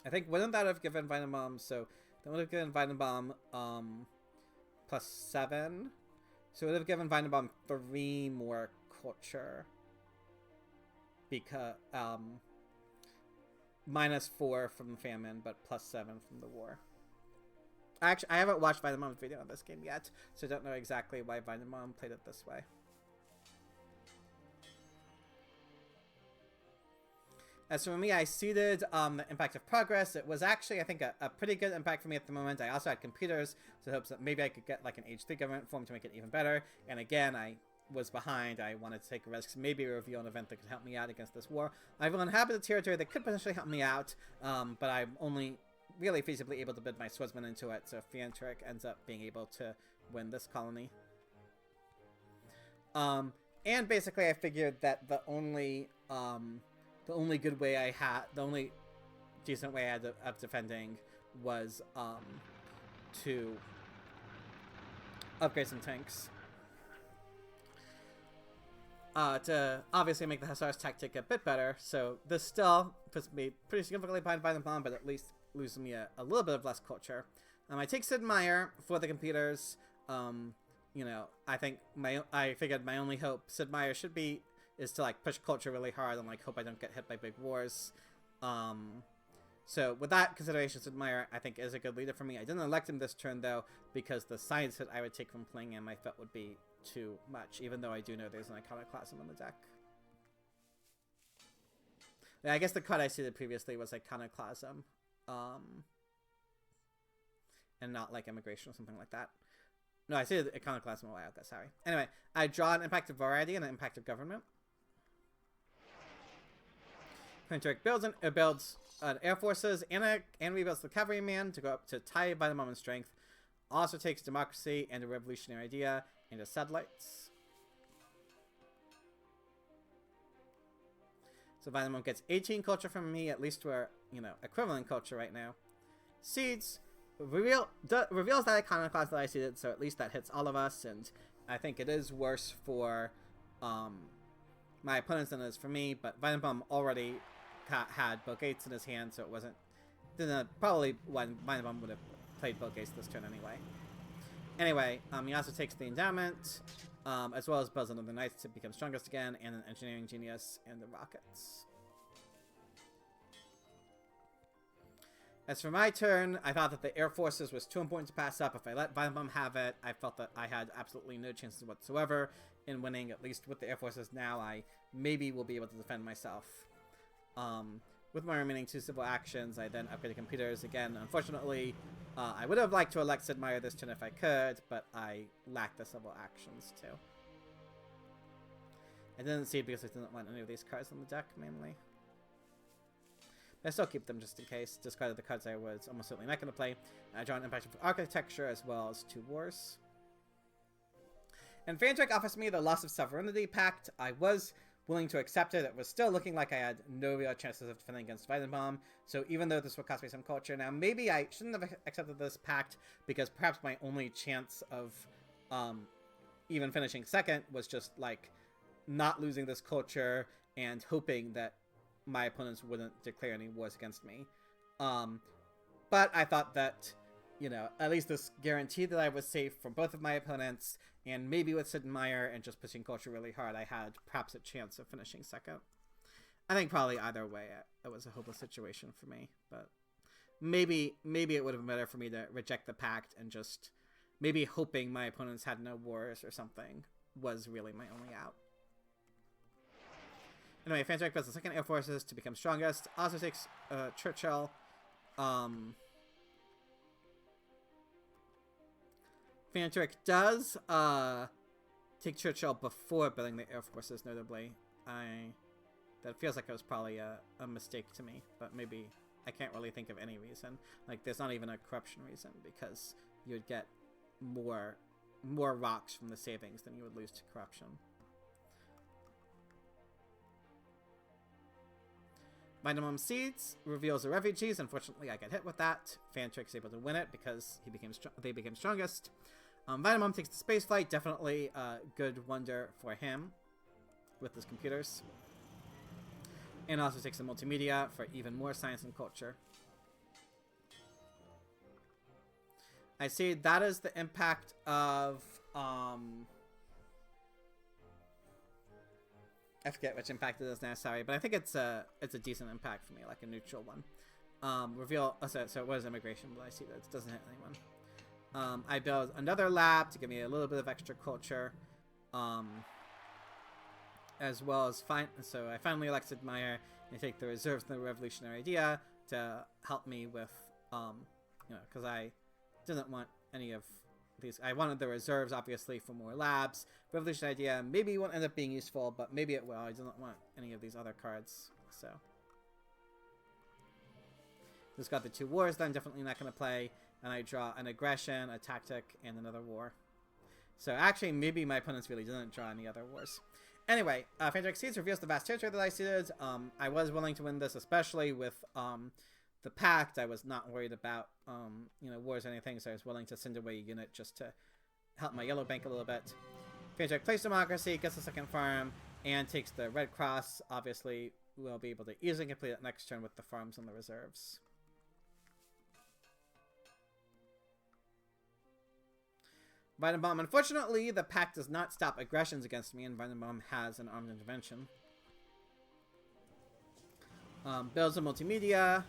think, wouldn't that have given Venom Bomb, so that would have given Venom Bomb +7. So it would have given Venom Bomb 3 more culture. Because, -4 from famine, but +7 from the war. Actually, I haven't watched Venom Bomb's video on this game yet, so I don't know exactly why Venom Bomb played it this way. As for me, I seeded the Impact of Progress. It was actually, I think, a pretty good impact for me at the moment. I also had computers, so hopes that maybe I could get like an H3 government form to make it even better. And again, I was behind. I wanted to take risks, maybe reveal an event that could help me out against this war. I've inhabited territory that could potentially help me out, but I'm only really feasibly able to bid my swordsman into it, so Fantric ends up being able to win this colony. And basically I figured that the only good way I had, the only decent way I had of defending was to upgrade some tanks. To obviously make the Hussars tactic a bit better, so this still puts me pretty significantly behind by the bomb, but at least loses me a little bit of less culture. I take Sid Meier for the computers. You know, I figured my only hope Sid Meier should be is to like push culture really hard and like hope I don't get hit by big wars. So with that consideration, Sid Meier I think is a good leader for me. I didn't elect him this turn though because the science that I would take from playing him I felt would be too much, even though I do know there's an Iconoclasm on the deck. Yeah, I guess the card I seeded previously was Iconoclasm, and not like Immigration or something like that. No, I seeded Iconoclasm a while ago, sorry. Anyway, I draw an Impact of Variety and an Impact of Government. Fantric builds Air Forces and rebuilds the Cavalryman to go up to tie by the moment strength. Also takes Democracy and a Revolutionary Idea into Satellites. So Vynamon gets 18 culture from me, at least we're, you know, equivalent culture right now. Seeds reveals that Iconoclast that I seeded, so at least that hits all of us, and I think it is worse for my opponents than it is for me, but Vynabomb already had Bogates in his hand, so it wasn't... probably when Vynabomb would have played Bogates this turn anyway. Anyway, he also takes the Endowment, as well as builds another Knights to become strongest again, and an Engineering Genius and the Rockets. As for my turn, I thought that the Air Forces was too important to pass up. If I let Vynabomb have it, I felt that I had absolutely no chances whatsoever in winning, at least with the Air Forces now. I maybe will be able to defend myself. With my remaining 2 civil actions, I then upgraded computers again. Unfortunately, I would have liked to elect Sid Meier this turn if I could, but I lacked the civil actions too. I didn't see it because I didn't want any of these cards on the deck, mainly. But I still keep them just in case. Discarded the cards I was almost certainly not going to play. I draw an Impact of Architecture as well as 2 Wars. And Fantric offers me the Loss of Sovereignty Pact. I was willing to accept it. It was still looking like I had no real chances of defending against Vynabomb. So even though this would cost me some culture, now maybe I shouldn't have accepted this pact because perhaps my only chance of even finishing second was just like not losing this culture and hoping that my opponents wouldn't declare any wars against me. But I thought that, you know, at least this guaranteed that I was safe from both of my opponents, and maybe with Sid Meier and just pushing culture really hard, I had perhaps a chance of finishing second. I think probably either way, it was a hopeless situation for me, but maybe it would have been better for me to reject the pact and just maybe hoping my opponents had no wars or something was really my only out. Anyway, Fantric builds the 2nd Air Forces to become strongest. Also takes Churchill. Fantric does take Churchill before building the Air Forces, notably. That feels like it was probably a mistake to me, but maybe I can't really think of any reason. Like, there's not even a corruption reason, because you would get more rocks from the savings than you would lose to corruption. Vitamin Seeds reveals the refugees. Unfortunately, I get hit with that. Fantrik's able to win it because they became strongest. Vitamin takes the space flight. Definitely a good wonder for him with his computers. And also takes the multimedia for even more science and culture. I see that is the impact of... I forget which impact it is now, sorry, but I think it's a decent impact for me, like a neutral one. Reveal, so it was immigration, but I see that it doesn't hit anyone. I build another lab to give me a little bit of extra culture, as well as so I finally elected Meyer and take the reserves and the revolutionary idea to help me with, you know, because I didn't want any of these. I wanted the reserves, obviously, for more labs. Revolution idea maybe won't end up being useful, but maybe it will. I didn't want any of these other cards, so. Just got the 2 wars that I'm definitely not going to play, and I draw an aggression, a tactic, and another war. So actually, maybe my opponents really didn't draw any other wars. Anyway, Fantrix Seeds reveals the vast territory that I seeded. I was willing to win this, especially with the Pact. I was not worried about you know, wars or anything, so I was willing to send away a unit just to help my yellow bank a little bit. Fantrix plays Democracy, gets the second farm, and takes the Red Cross. Obviously, we'll be able to easily complete it next turn with the farms and the reserves. Vitamin Bomb. Unfortunately, the Pact does not stop aggressions against me, and Vitamin Bomb has an armed intervention. Builds a multimedia,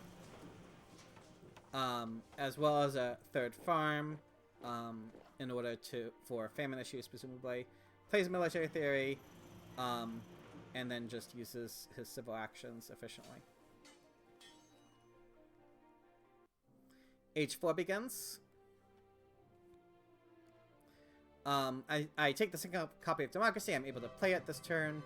as well as a 3rd farm, in order for famine issues, presumably. Plays military theory, and then just uses his civil actions efficiently. H4 begins. I take the single copy of Democracy. I'm able to play it this turn,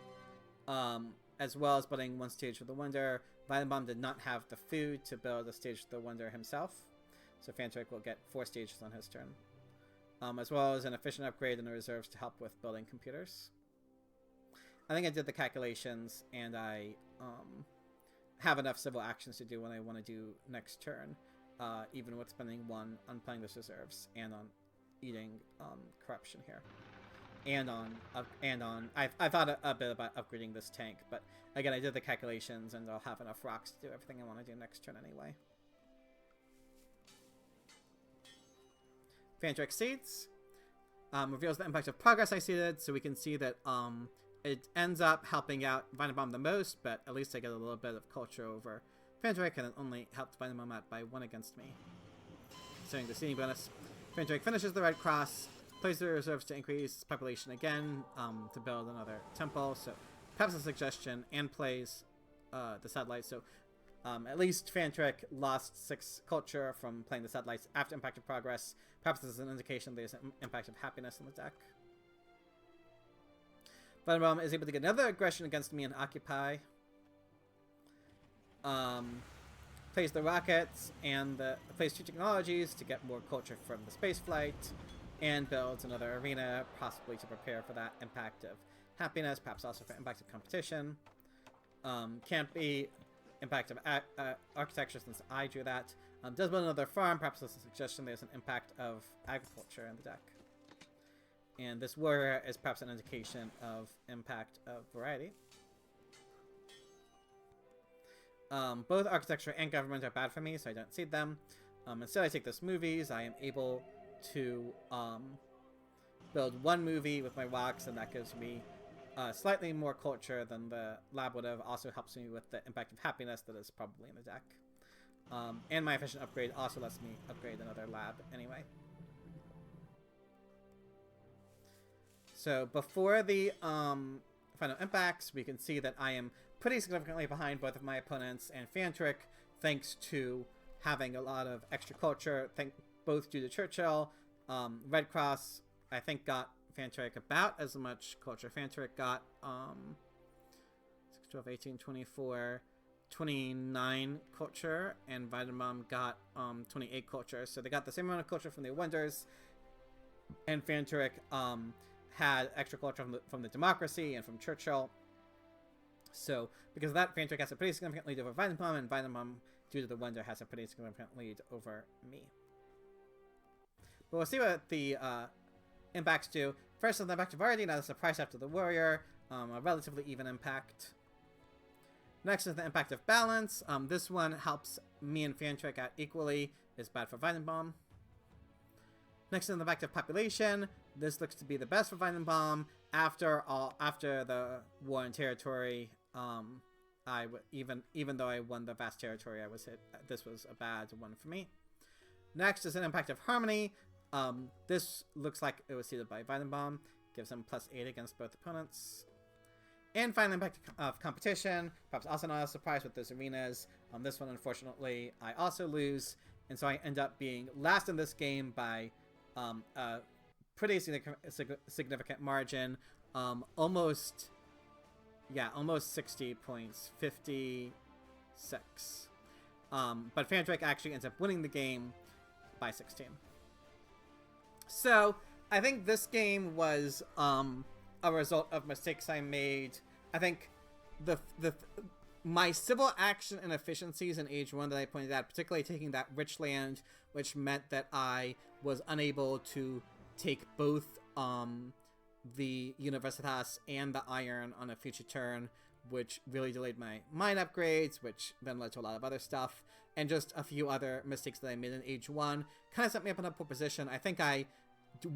as well as building 1 stage for the Wonder. Vitamin Bomb did not have the food to build a stage for the Wonder himself, so Fantric will get 4 stages on his turn, as well as an efficient upgrade in the reserves to help with building computers. I think I did the calculations, and I have enough civil actions to do what I want to do next turn, even with spending 1 on playing those reserves and on eating corruption here, and on I thought a bit about upgrading this tank, but again, I did the calculations, and I'll have enough rocks to do everything I want to do next turn anyway. Fantrix Seeds reveals the impact of progress I seeded, so we can see that it ends up helping out Vitamin Bomb the most, but at least I get a little bit of culture over Fantric, and it only helped Vitamin Bomb out by 1 against me, setting the seeding bonus. Fantric finishes the Red Cross, plays the reserves to increase population again, to build another temple, so perhaps a suggestion, and plays the satellites, so at least Fantric lost 6 culture from playing the satellites after Impact of Progress. Perhaps this is an indication there's an Impact of Happiness in the deck. Vitamin Bomb is able to get another aggression against me and Occupy. Plays the rockets and plays 2 technologies to get more culture from the space flight, and builds another arena, possibly to prepare for that Impact of Happiness, perhaps also for Impact of Competition. Can't be Impact of Architecture since I drew that. Does build another farm, perhaps as a suggestion there's an Impact of Agriculture in the deck. And this warrior is perhaps an indication of Impact of Variety. Both architecture and government are bad for me, so I don't seed them. Instead, I take this movies. I am able to build 1 movie with my rocks, and that gives me slightly more culture than the lab would have. Also helps me with the Impact of Happiness that is probably in the deck. And my efficient upgrade also lets me upgrade another lab anyway. So before the final impacts, we can see that I am pretty significantly behind both of my opponents and Fantric, thanks to having a lot of extra culture, both due to Churchill. Red Cross, I think, got Fantric about as much culture. Fantric got 6, 12, 18, 24, 29 culture, and Vitamin Bomb got 28 culture. So they got the same amount of culture from the Wonders, and Fantric had extra culture from the Democracy and from Churchill. So, because of that, Fantrick has a pretty significant lead over Weidenbaum, and Weidenbaum, due to the Wonder, has a pretty significant lead over me. But we'll see what the impacts do. First, on the impact of Vardy, now the surprise after the Warrior, a relatively even impact. Next is the impact of balance. This one helps me and Fantrick out equally, is bad for Weidenbaum. Next is the impact of population. This looks to be the best for Weidenbaum. After the war in territory, even though I won the vast territory I was hit, this was a bad one for me. Next is an impact of harmony. This looks like it was seeded by Weidenbaum. Gives him +8 against both opponents. And final impact of competition. Perhaps also not a surprise with those arenas. This one, unfortunately, I also lose. And so I end up being last in this game by a pretty significant margin. Almost 60 points. 56. But Fantrick actually ends up winning the game by 16. So, I think this game was a result of mistakes I made. I think my civil action inefficiencies in Age 1 that I pointed out, particularly taking that rich land, which meant that I was unable to take both the Universitas and the Iron on a future turn, which really delayed my mine upgrades, which then led to a lot of other stuff, and just a few other mistakes that I made in Age 1 kind of set me up in a poor position. I think I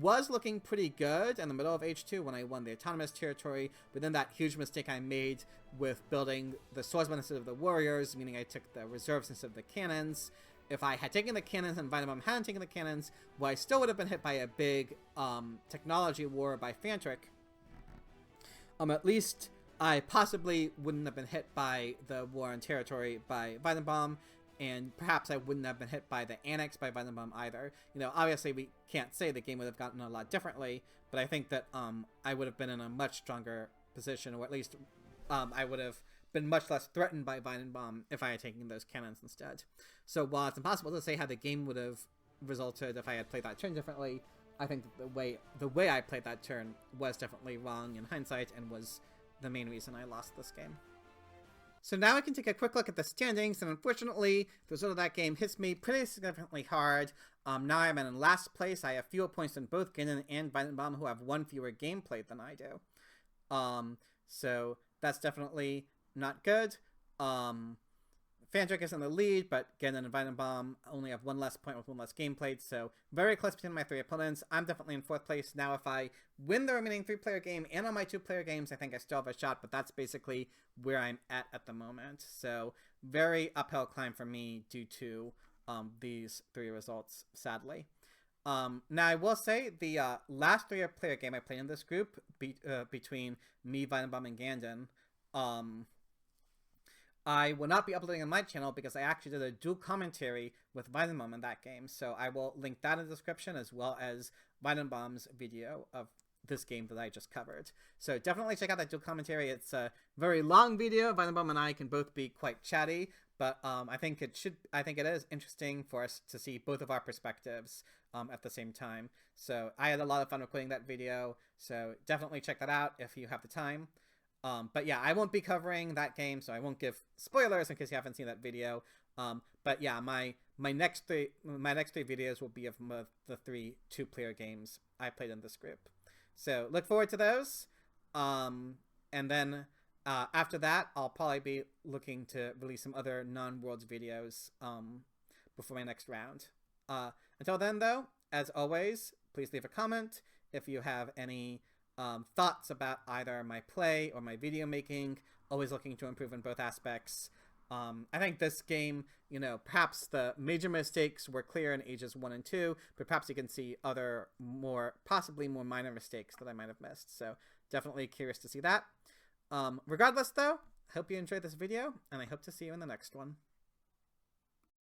was looking pretty good in the middle of Age 2 when I won the autonomous territory, but then that huge mistake I made with building the swordsmen instead of the warriors, meaning I took the reserves instead of the cannons. If I had taken the cannons and Weidenbaum hadn't taken the cannons, well, I still would have been hit by a big technology war by Fantrick. At least I possibly wouldn't have been hit by the war on territory by Weidenbaum, and perhaps I wouldn't have been hit by the annex by Weidenbaum either. You know, obviously we can't say the game would have gotten a lot differently, but I think that I would have been in a much stronger position, or at least I would have been much less threatened by Weidenbaum if I had taken those cannons instead. So while it's impossible to say how the game would have resulted if I had played that turn differently, I think that the way I played that turn was definitely wrong in hindsight and was the main reason I lost this game. So now I can take a quick look at the standings, and unfortunately, the result of that game hits me pretty significantly hard. Now I'm in last place. I have fewer points than both Ginnen and Weidenbaum, who have one fewer game played than I do. So that's definitely not good. Fantrick is in the lead, but Ginnen and Weidenbaum only have one less point with one less game played, so very close between my three opponents. I'm definitely in 4th place. Now if I win the remaining 3-player game and on my 2-player games, I think I still have a shot, but that's basically where I'm at the moment. So very uphill climb for me due to these 3 results, sadly. Now I will say the last 3-player game I played in this group between me, Weidenbaum, and Gandon, I will not be uploading on my channel because I actually did a dual commentary with Weidenbaum in that game, so I will link that in the description as well as Weidenbaum's video of this game that I just covered. So definitely check out that dual commentary. It's a very long video. Weidenbaum and I can both be quite chatty, but I think it is interesting for us to see both of our perspectives at the same time. So I had a lot of fun recording that video, so definitely check that out if you have the time. But yeah, I won't be covering that game, so I won't give spoilers in case you haven't seen that video. But yeah, my next three videos will be of the 3 2-player games I played in this group. So look forward to those. And then after that, I'll probably be looking to release some other non-Worlds videos before my next round. Until then, though, as always, please leave a comment if you have any thoughts about either my play or my video making. Always looking to improve in both aspects. I think this game, you know, perhaps the major mistakes were clear in Ages 1 and 2, but perhaps you can see other possibly more minor mistakes that I might have missed. So definitely curious to see that. Regardless, though, I hope you enjoyed this video, and I hope to see you in the next one.